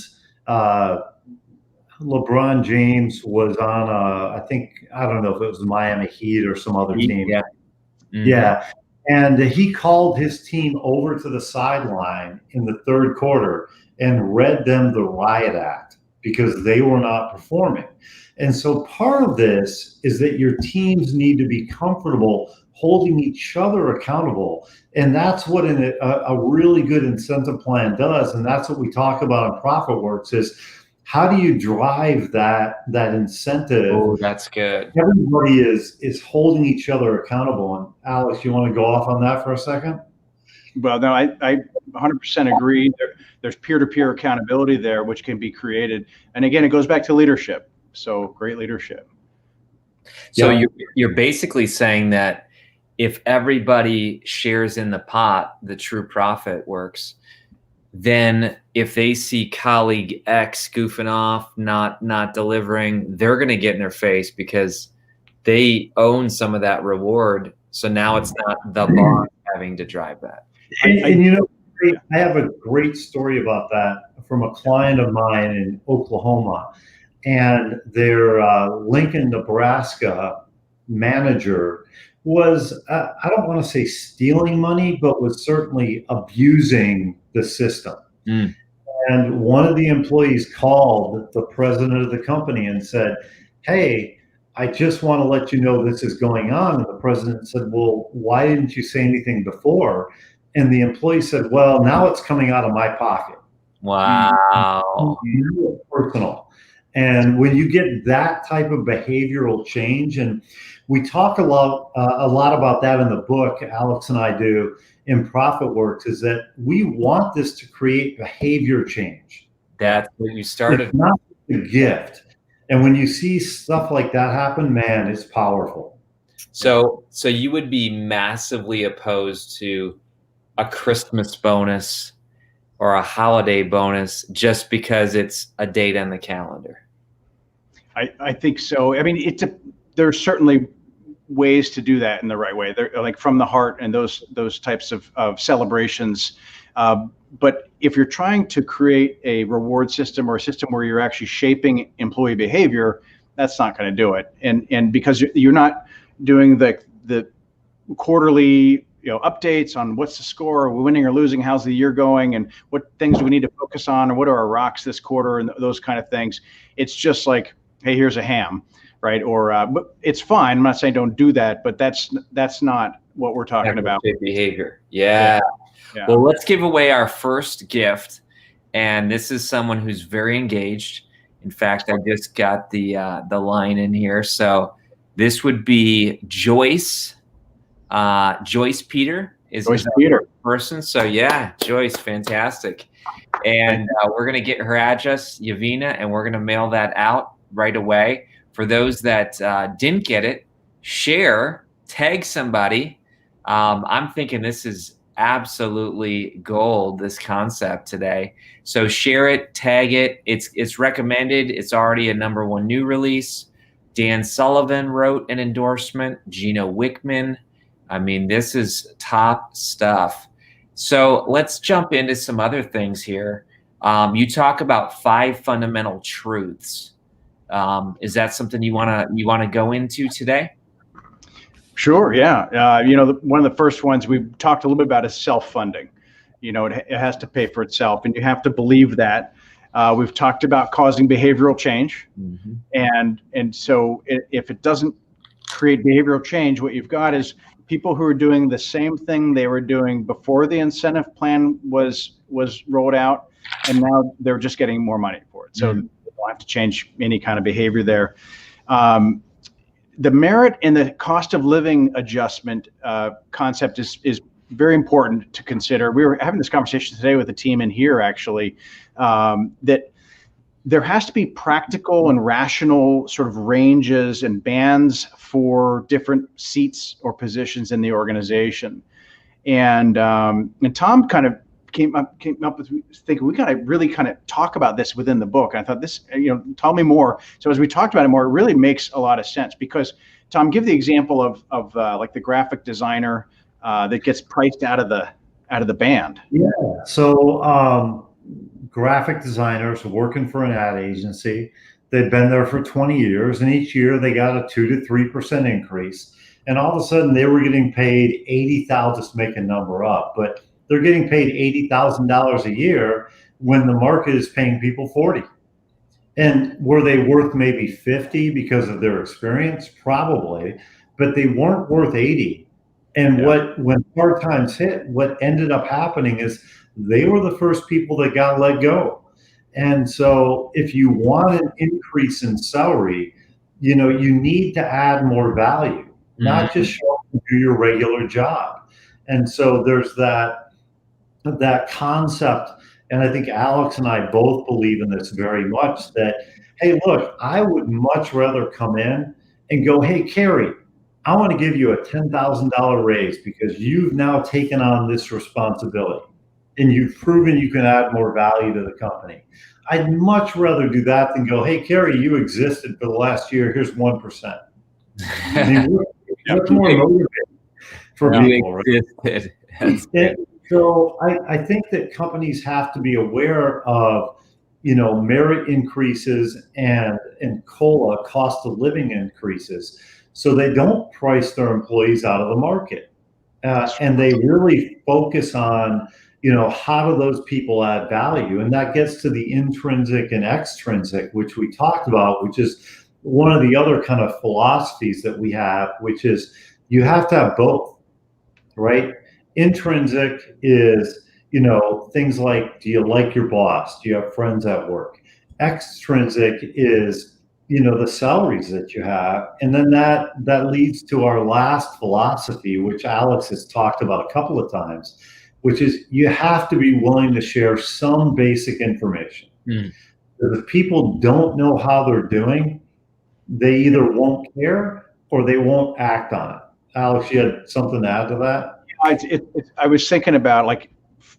[SPEAKER 3] LeBron James was on I don't know if it was the Miami Heat or some other team. And he called his team over to the sideline in the third quarter and read them the riot act because they were not performing. And so part of this is that your teams need to be comfortable holding each other accountable. And that's what a really good incentive plan does. And that's what we talk about in ProfitWorks is, how do you drive that incentive?
[SPEAKER 1] Oh, that's good.
[SPEAKER 3] Everybody is holding each other accountable. And Alex, you want to go off on that for a second?
[SPEAKER 2] Well, no, I 100% agree. There's peer-to-peer accountability there, which can be created. And again, it goes back to leadership. So great leadership.
[SPEAKER 1] So you're basically saying that if everybody shares in the pot, the true profit works. Then if they see colleague X goofing off, not delivering, they're going to get in their face because they own some of that reward. So now it's not the boss having to drive that.
[SPEAKER 3] And I have a great story about that from a client of mine in Oklahoma, and their Lincoln, Nebraska manager was, I don't want to say stealing money, but was certainly abusing the system.
[SPEAKER 1] Mm.
[SPEAKER 3] And one of the employees called the president of the company and said, "Hey, I just want to let you know this is going on." And the president said, "Well, why didn't you say anything before?" And the employee said, "Well, now it's coming out of my pocket."
[SPEAKER 1] Wow.
[SPEAKER 3] Personal. And when you get that type of behavioral change, and we talk a lot about that in the book, Alex and I do, in Profit Works, is that we want this to create behavior change.
[SPEAKER 1] That's what you started.
[SPEAKER 3] It's not a gift. And when you see stuff like that happen, man, it's powerful.
[SPEAKER 1] So you would be massively opposed to a Christmas bonus or a holiday bonus just because it's a date on the calendar?
[SPEAKER 2] I think so. I mean, there's certainly ways to do that in the right way. They're like from the heart and those types of celebrations. But if you're trying to create a reward system or a system where you're actually shaping employee behavior, that's not going to do it. And because you're not doing the quarterly updates on what's the score, are we winning or losing, how's the year going, and what things do we need to focus on, or what are our rocks this quarter, and those kind of things. It's just like, hey, here's a ham, right? Or but it's fine. I'm not saying don't do that, but that's not what we're talking about.
[SPEAKER 1] Behavior. Yeah. Well, let's give away our first gift, and this is someone who's very engaged. In fact, I just got the line in here. So this would be Joyce. Joyce Peter is the person. So yeah, Joyce, fantastic. And we're going to get her address, Yavina, and we're going to mail that out right away. For those that didn't get it, share, tag somebody. I'm thinking this is absolutely gold, this concept today. So share it, tag it. It's recommended. It's already a #1 new release. Dan Sullivan wrote an endorsement. Gino Wickman. I mean, this is top stuff. So let's jump into some other things here. You talk about 5 fundamental truths. Is that something you wanna go into today?
[SPEAKER 2] Sure. Yeah. One of the first ones we talked a little bit about is self-funding. It has to pay for itself, and you have to believe that. We've talked about causing behavioral change, and so if it doesn't create behavioral change, what you've got is people who are doing the same thing they were doing before the incentive plan was rolled out, and now they're just getting more money for it. So they don't have to change any kind of behavior there. The merit and the cost of living adjustment concept is very important to consider. We were having this conversation today with the team in here, actually, that there has to be practical and rational sort of ranges and bands for different seats or positions in the organization. And Tom kind of came up with thinking, we got to really kind of talk about this within the book. And I thought, this, tell me more. So as we talked about it more, it really makes a lot of sense, because Tom, give the example of like the graphic designer that gets priced out of the band.
[SPEAKER 3] Yeah. So graphic designers working for an ad agency, they've been there for 20 years, and each year they got a 2 to 3% increase. And all of a sudden they were getting paid $80,000, just make a number up, but they're getting paid $80,000 a year when the market is paying people 40. And were they worth maybe 50 because of their experience? Probably, but they weren't worth 80. And when hard times hit, what ended up happening is they were the first people that got let go. And so if you want an increase in salary, you need to add more value, not just show up and do your regular job. And so there's that concept. And I think Alex and I both believe in this very much, that, hey, look, I would much rather come in and go, hey, Kary, I want to give you a $10,000 raise because you've now taken on this responsibility and you've proven you can add more value to the company. I'd much rather do that than go, hey, Kary, you existed for the last year. Here's 1%. I mean, that's more motivating for people, right? So I think that companies have to be aware of, merit increases and COLA, cost of living increases, so they don't price their employees out of the market. And they really focus on, how do those people add value? And that gets to the intrinsic and extrinsic, which we talked about, which is one of the other kind of philosophies that we have, which is you have to have both, right? Intrinsic is, things like, do you like your boss? Do you have friends at work? Extrinsic is, the salaries that you have. And then that leads to our last philosophy, which Alex has talked about a couple of times, which is you have to be willing to share some basic information. If people don't know how they're doing, they either won't care or they won't act on it. Alex, you had something to add to that?
[SPEAKER 2] I was thinking about, like,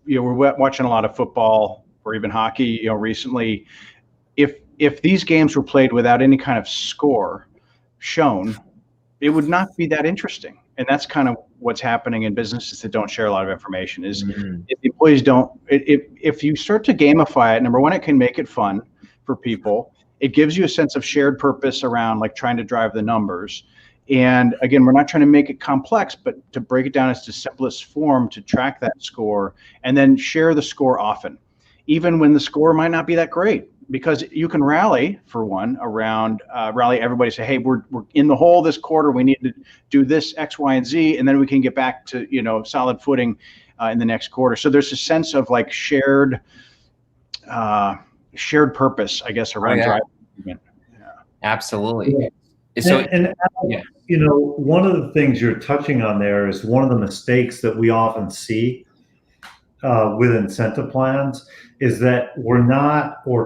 [SPEAKER 2] we're watching a lot of football or even hockey, recently. If these games were played without any kind of score shown, it would not be that interesting. And that's kind of what's happening in businesses that don't share a lot of information is if the employees don't, if you start to gamify it, number one, it can make it fun for people. It gives you a sense of shared purpose around, like, trying to drive the numbers. And again, we're not trying to make it complex, but to break it down as the simplest form to track that score and then share the score often, even when the score might not be that great, because you can rally, for one, around rally everybody, say, hey, we're in the hole this quarter. We need to do this X, Y, and Z, and then we can get back to, solid footing in the next quarter. So there's a sense of, like, shared purpose, I guess, around driving. Yeah.
[SPEAKER 1] Absolutely.
[SPEAKER 3] Yeah.
[SPEAKER 1] So,
[SPEAKER 3] one of the things you're touching on there is one of the mistakes that we often see with incentive plans is that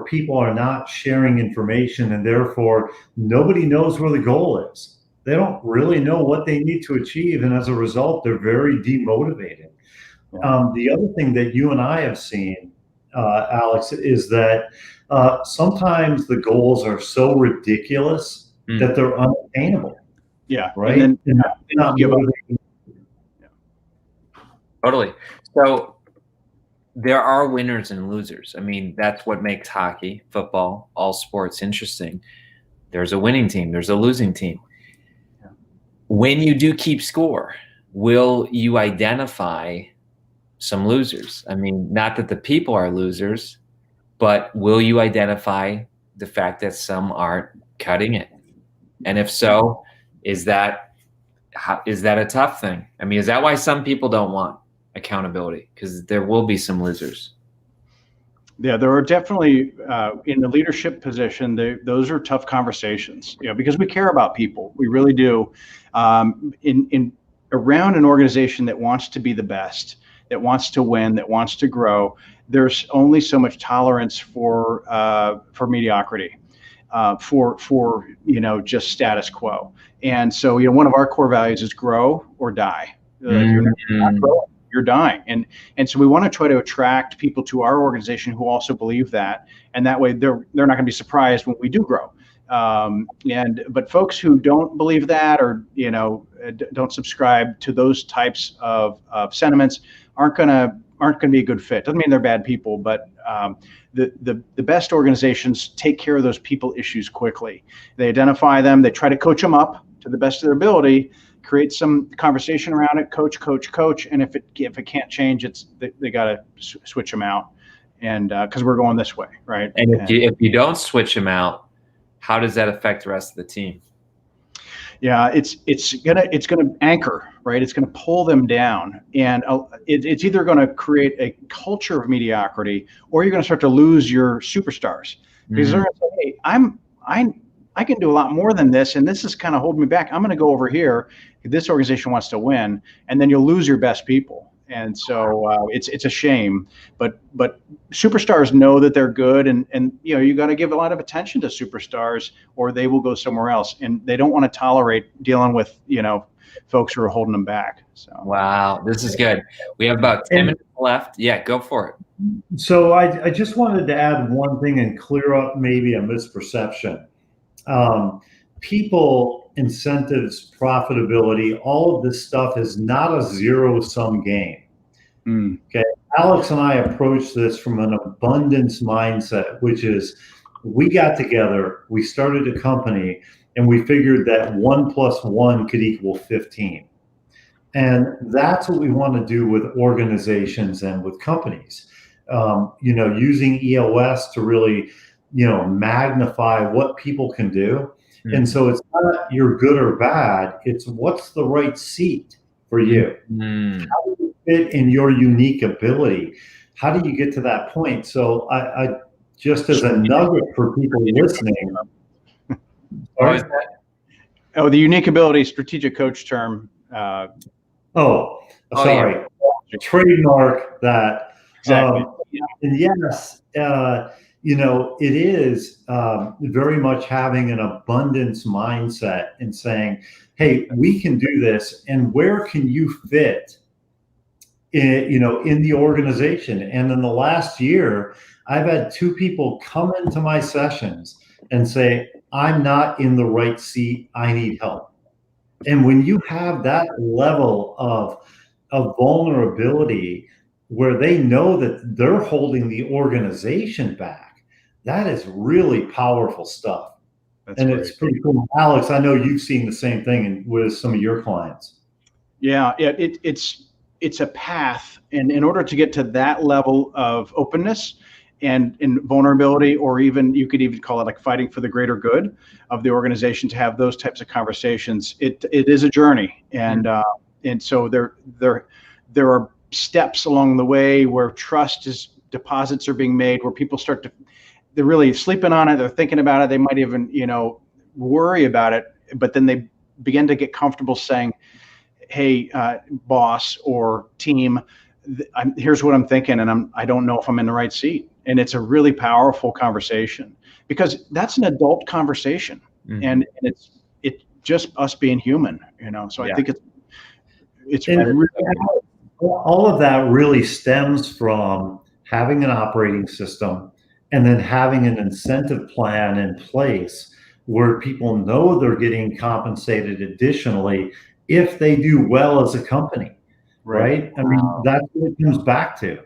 [SPEAKER 3] people are not sharing information, and therefore nobody knows where the goal is. They don't really know what they need to achieve, and as a result, they're very demotivated. The other thing that you and I have seen, Alex, is that sometimes the goals are so ridiculous that they're unattainable.
[SPEAKER 2] Yeah.
[SPEAKER 3] Right.
[SPEAKER 2] And then not give up.
[SPEAKER 1] Totally. So there are winners and losers. I mean, that's what makes hockey, football, all sports interesting. There's a winning team. There's a losing team. Yeah. When you do keep score, will you identify some losers? I mean, not that the people are losers, but will you identify the fact that some aren't cutting it? And if so, is that a tough thing? I mean, is that why some people don't want accountability? Because there will be some losers.
[SPEAKER 2] Yeah, there are definitely in the leadership position. Those are tough conversations, because we care about people. We really do. In around an organization that wants to be the best, that wants to win, that wants to grow, there's only so much tolerance for mediocrity. For just status quo. And so, one of our core values is grow or die. You're not growing, you're dying. And so we want to try to attract people to our organization who also believe that. And that way they're not going to be surprised when we do grow. But folks who don't believe that or, don't subscribe to those types of sentiments aren't going to be a good fit. Doesn't mean they're bad people, but the best organizations take care of those people issues quickly. They identify them, they try to coach them up to the best of their ability, create some conversation around it, coach, and if it can't change, they got to switch them out, and because we're going this way, right?
[SPEAKER 1] And if you don't switch them out, how does that affect the rest of the team?
[SPEAKER 2] Yeah, it's gonna anchor, right? It's gonna pull them down, and it's either gonna create a culture of mediocrity, or you're gonna start to lose your superstars because they're gonna say, "Hey, I can do a lot more than this, and this is kind of holding me back. I'm gonna go over here. This organization wants to win," and then you'll lose your best people. And so it's a shame, but superstars know that they're good, and you got to give a lot of attention to superstars, or they will go somewhere else, and they don't want to tolerate dealing with folks who are holding them back. So
[SPEAKER 1] wow, this is good. We have about 10 minutes left. Yeah, go for it.
[SPEAKER 3] So I just wanted to add one thing and clear up maybe a misperception. People, incentives, profitability, all of this stuff is not a zero-sum game. Okay, Alex and I approach this from an abundance mindset, which is we got together, we started a company, And we figured that 1 + 1 could equal 15. And that's what we want to do with organizations and with companies. Using EOS to really, magnify what people can do. Mm-hmm. And so it's not you're good or bad. It's what's the right seat for you. Mm-hmm. How do you fit in your unique ability? How do you get to that point? So I just as a nugget for people listening.
[SPEAKER 1] What is that?
[SPEAKER 2] Oh, the unique ability strategic coach term.
[SPEAKER 3] Sorry. Yeah. Trademark that.
[SPEAKER 2] Exactly.
[SPEAKER 3] And yes, it is very much having an abundance mindset and saying, hey, we can do this. And where can you fit in the organization? And in the last year, I've had 2 people come into my sessions and say, I'm not in the right seat. I need help. And when you have that level of vulnerability where they know that they're holding the organization back, that is really powerful stuff. That's great. It's pretty cool. Alex, I know you've seen the same thing with some of your clients.
[SPEAKER 2] Yeah, it's a path. And in order to get to that level of openness and vulnerability, or even you could even call it like fighting for the greater good of the organization, to have those types of conversations, it is a journey. And so there are steps along the way where deposits are being made, where people they're really sleeping on it, they're thinking about it, they might even worry about it, but then they begin to get comfortable saying, hey, boss or team, here's what I'm thinking, and I don't know if I'm in the right seat. And it's a really powerful conversation, because that's an adult conversation. Mm-hmm. and it's just us being human, so I think it's really,
[SPEAKER 3] all of that really stems from having an operating system and then having an incentive plan in place where people know they're getting compensated additionally if they do well as a company, right? I mean, that's what it comes back to.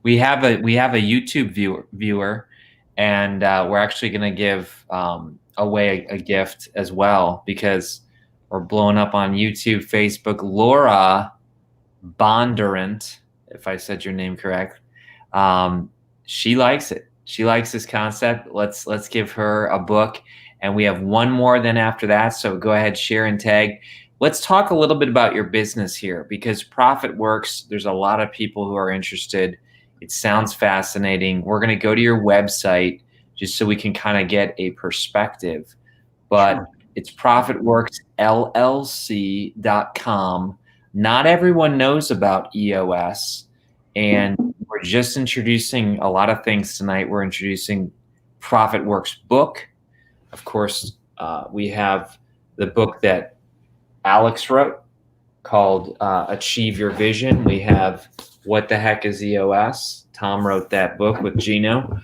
[SPEAKER 1] We have a YouTube viewer, and we're actually going to give away a gift as well, because we're blowing up on YouTube, Facebook. Laura Bondurant, if I said your name correct, she likes it. She likes this concept. Let's give her a book, and we have one more then after that. So go ahead, share and tag. Let's talk a little bit about your business here, because Profit Works, there's a lot of people who are interested. It sounds fascinating. We're going to go to your website just so we can kind of get a perspective. But sure. It's ProfitWorksLLC.com. Not everyone knows about EOS, and we're just introducing a lot of things tonight. We're introducing Profit Works book. Of course, we have the book that Alex wrote called Achieve Your Vision. We have What the Heck is EOS? Tom wrote that book with Gino.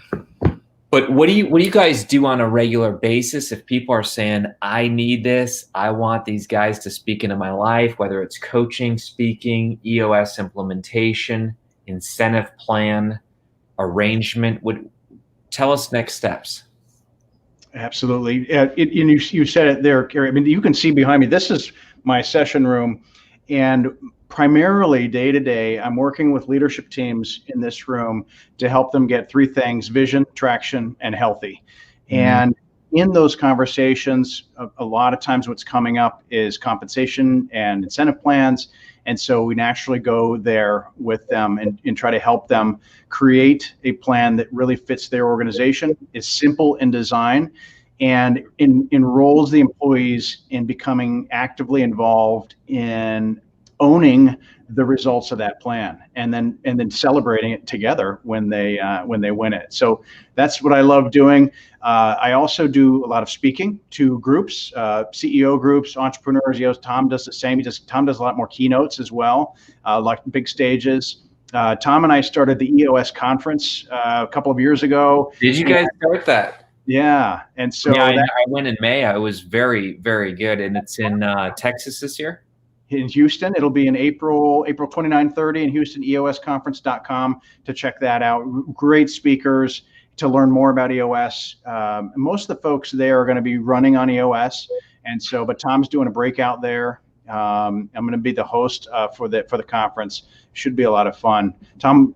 [SPEAKER 1] But what do you guys do on a regular basis if people are saying, I need this, I want these guys to speak into my life, whether it's coaching, speaking, EOS implementation, incentive plan, arrangement? Tell us next steps.
[SPEAKER 2] Absolutely. You said it there, Kary. I mean, you can see behind me, this is my session room, and primarily day to day, I'm working with leadership teams in this room to help them get 3 things: vision, traction, and healthy. Mm-hmm. And in those conversations, a lot of times what's coming up is compensation and incentive plans. And so we naturally go there with them and try to help them create a plan that really fits their organization, is simple in design, and enrolls the employees in becoming actively involved in owning the results of that plan, and then celebrating it together when they win it. So that's what I love doing. I also do a lot of speaking to groups, CEO groups, entrepreneurs. Tom does the same. Tom does a lot more keynotes as well, like big stages. Tom and I started the EOS conference a couple of years ago.
[SPEAKER 1] Did you guys start that?
[SPEAKER 2] Yeah, and so
[SPEAKER 1] I went in May. It was very, very good, and it's in Texas this year.
[SPEAKER 2] In Houston, it'll be in April 29, 30 in Houston. EOSconference.com to check that out. Great speakers. to learn more about EOS. Most of the folks there are going to be running on EOS, and so, but Tom's doing a breakout there. I'm going to be the host for the conference. Should be a lot of fun. Tom,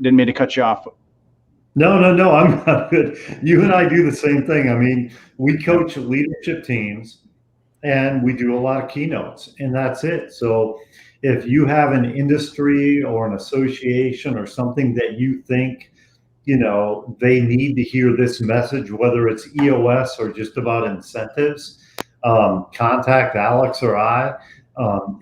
[SPEAKER 2] didn't mean to cut you off.
[SPEAKER 3] No, I'm good. You and I do the same thing. I mean, we coach leadership teams and we do a lot of keynotes, and that's it. So if you have an industry or an association or something that you think, they need to hear this message, whether it's EOS or just about incentives, contact Alex or I.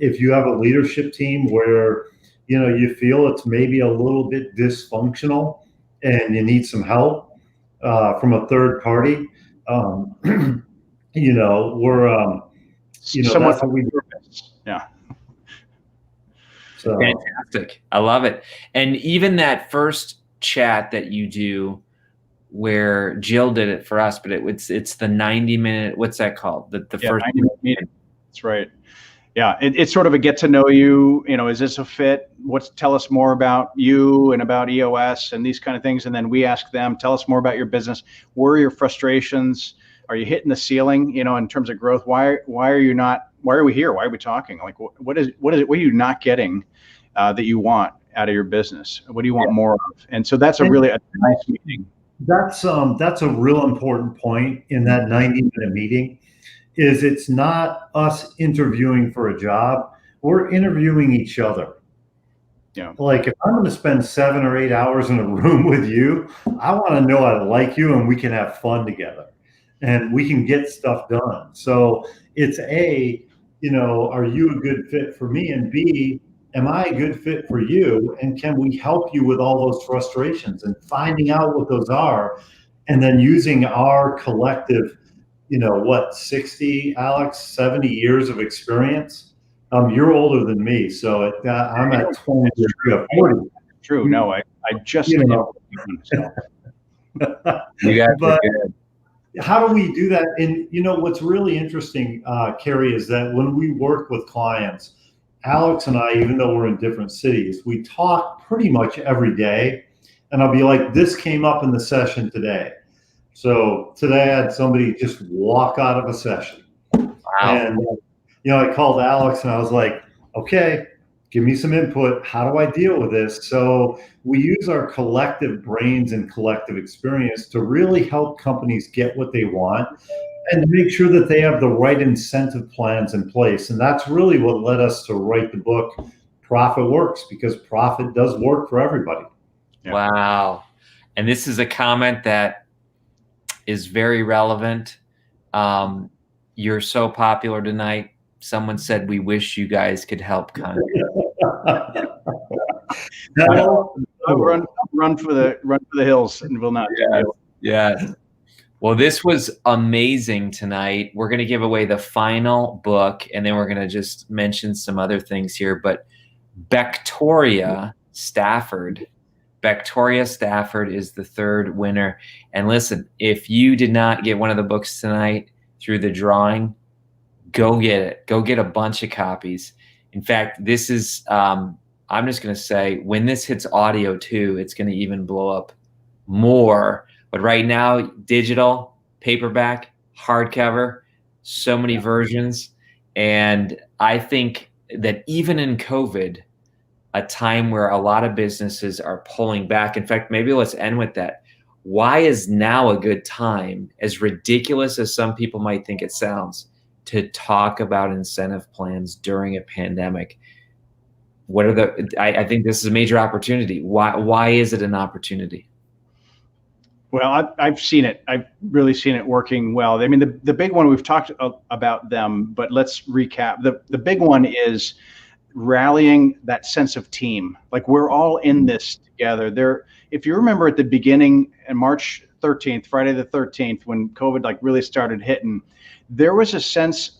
[SPEAKER 3] If you have a leadership team where, you feel it's maybe a little bit dysfunctional and you need some help from a third party, we're,
[SPEAKER 2] somewhat
[SPEAKER 3] that's what we do.
[SPEAKER 2] Yeah.
[SPEAKER 3] So
[SPEAKER 1] fantastic. I love it. And even that first chat that you do where Jill did it for us, but it's the 90-minute, what's that called? The first
[SPEAKER 2] 90-minute meeting. That's right. Yeah. It's sort of a get to know you, is this a fit? Tell us more about you and about EOS and these kind of things. And then we ask them, tell us more about your business. Where are your frustrations? Are you hitting the ceiling, in terms of growth? Why are you not, why are we here? Why are we talking? Like, what are you not getting that you want out of your business? What do you want more of? And so that's a nice meeting.
[SPEAKER 3] That's a real important point in that 90-minute meeting. Is it's not us interviewing for a job, we're interviewing each other.
[SPEAKER 2] Yeah.
[SPEAKER 3] Like if I'm going to spend 7 or 8 hours in a room with you, I want to know I like you and we can have fun together and we can get stuff done. So it's A, are you a good fit for me? And B, am I a good fit for you? And can we help you with all those frustrations and finding out what those are and then using our collective 60, Alex, 70 years of experience. You're older than me, so I'm at 20, you're at 40.
[SPEAKER 2] True. No, I just
[SPEAKER 3] You
[SPEAKER 1] guys are good.
[SPEAKER 3] How do we do that? And what's really interesting, Kary, is that when we work with clients, Alex and I, even though we're in different cities, we talk pretty much every day. And I'll be like, this came up in the session today. So today I had somebody just walk out of a session.
[SPEAKER 1] Wow.
[SPEAKER 3] And, I called Alex and I was like, okay, give me some input. How do I deal with this? So we use our collective brains and collective experience to really help companies get what they want and to make sure that they have the right incentive plans in place. And that's really what led us to write the book, Profit Works, because profit does work for everybody.
[SPEAKER 1] Yeah. Wow. And this is a comment that is very relevant. You're so popular tonight. Someone said, we wish you guys could help content.
[SPEAKER 2] I'll run for the hills and will not.
[SPEAKER 1] Yeah. Well, this was amazing tonight. We're going to give away the final book, and then we're going to just mention some other things here. But Victoria Stafford is the third winner. And listen, if you did not get one of the books tonight through the drawing, go get it. Go get a bunch of copies. In fact, this is, I'm just going to say, when this hits audio too, it's going to even blow up more. But right now, digital, paperback, hardcover, so many versions. And I think that even in COVID, a time where a lot of businesses are pulling back. In fact, maybe let's end with that. Why is now a good time, as ridiculous as some people might think it sounds, to talk about incentive plans during a pandemic? What are I think this is a major opportunity. Why is it an opportunity?
[SPEAKER 2] Well, I've seen it. I've really seen it working well. I mean, the big one, we've talked about them, but let's recap. The big one is rallying that sense of team. Like, we're all in this together. If you remember at the beginning, in March 13th, Friday the 13th, when COVID really started hitting, there was a sense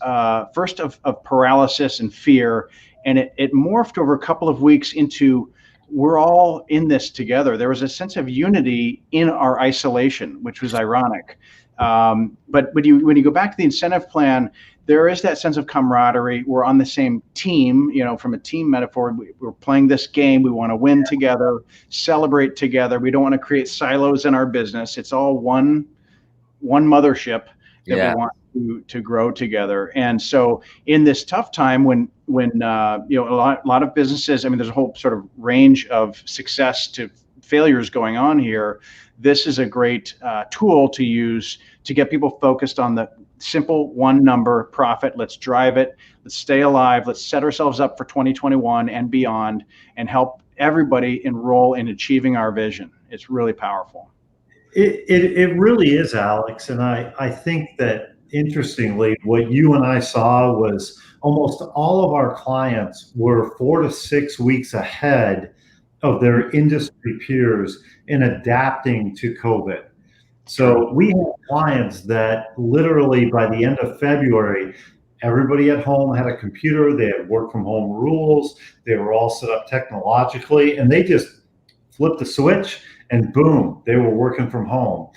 [SPEAKER 2] first of paralysis and fear, and it morphed over a couple of weeks into, we're all in this together. There was a sense of unity in our isolation, which was ironic. But when you go back to the incentive plan, there is that sense of camaraderie. We're on the same team, from a team metaphor. We're playing this game. We want to win together, celebrate together. We don't want to create silos in our business. It's all one mothership that we want to grow together. And so in this tough time when a lot of businesses, I mean, there's a whole sort of range of success to failures going on here. This is a great tool to use to get people focused on the simple one number profit. Let's drive it. Let's stay alive. Let's set ourselves up for 2021 and beyond, and help everybody enroll in achieving our vision. It's really powerful.
[SPEAKER 3] It really is, Alex. And I think that, interestingly, what you and I saw was almost all of our clients were 4 to 6 weeks ahead of their industry peers in adapting to COVID. So we have clients that literally by the end of February, everybody at home had a computer, they had work from home rules, they were all set up technologically, and they just flipped the switch and boom, they were working from home.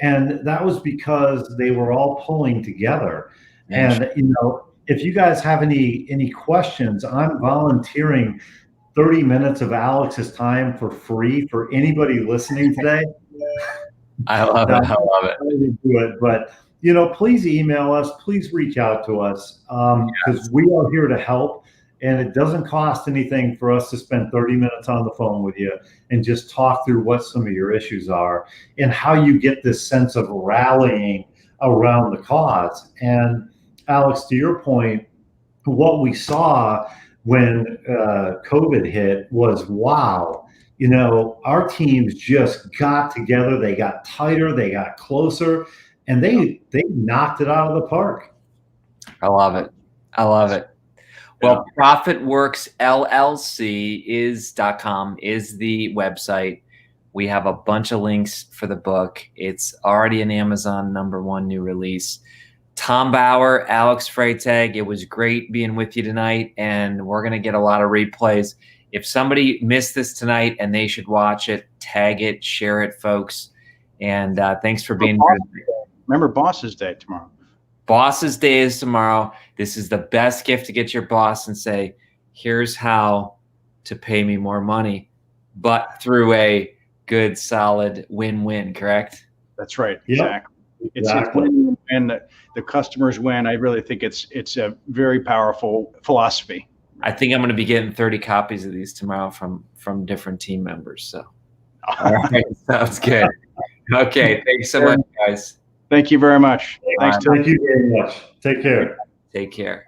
[SPEAKER 3] And that was because they were all pulling together. And if you guys have any questions, I'm volunteering 30 minutes of Alex's time for free for anybody listening today.
[SPEAKER 1] I love it. I love it.
[SPEAKER 3] Do it, but please email us. Please reach out to us because we are here to help, and it doesn't cost anything for us to spend 30 minutes on the phone with you and just talk through what some of your issues are and how you get this sense of rallying around the cause. And Alex, to your point, what we saw when COVID hit was, wow, our teams just got together, they got tighter, they got closer, and they knocked it out of the park.
[SPEAKER 1] I love it. I love it. Well, ProfitWorksLLC.com is the website. We have a bunch of links for the book. It's already an Amazon #1 new release. Tom Bauer, Alex Freytag, it was great being with you tonight, and we're going to get a lot of replays. If somebody missed this tonight and they should watch it, tag it, share it, folks. And thanks for being here.
[SPEAKER 2] Remember Boss's Day tomorrow.
[SPEAKER 1] Boss's Day is tomorrow. This is the best gift to get your boss and say, here's how to pay me more money, but through a good, solid win-win, correct?
[SPEAKER 2] That's right.
[SPEAKER 3] Yep.
[SPEAKER 2] Exactly. It's win, and the customers win. I really think it's a very powerful philosophy.
[SPEAKER 1] I think I'm going to be getting 30 copies of these tomorrow from different team members. So, all right, sounds good. Okay, thanks so much, guys.
[SPEAKER 2] Thank you very much. Thanks.
[SPEAKER 3] Thank you very much. Take care.
[SPEAKER 1] Take care.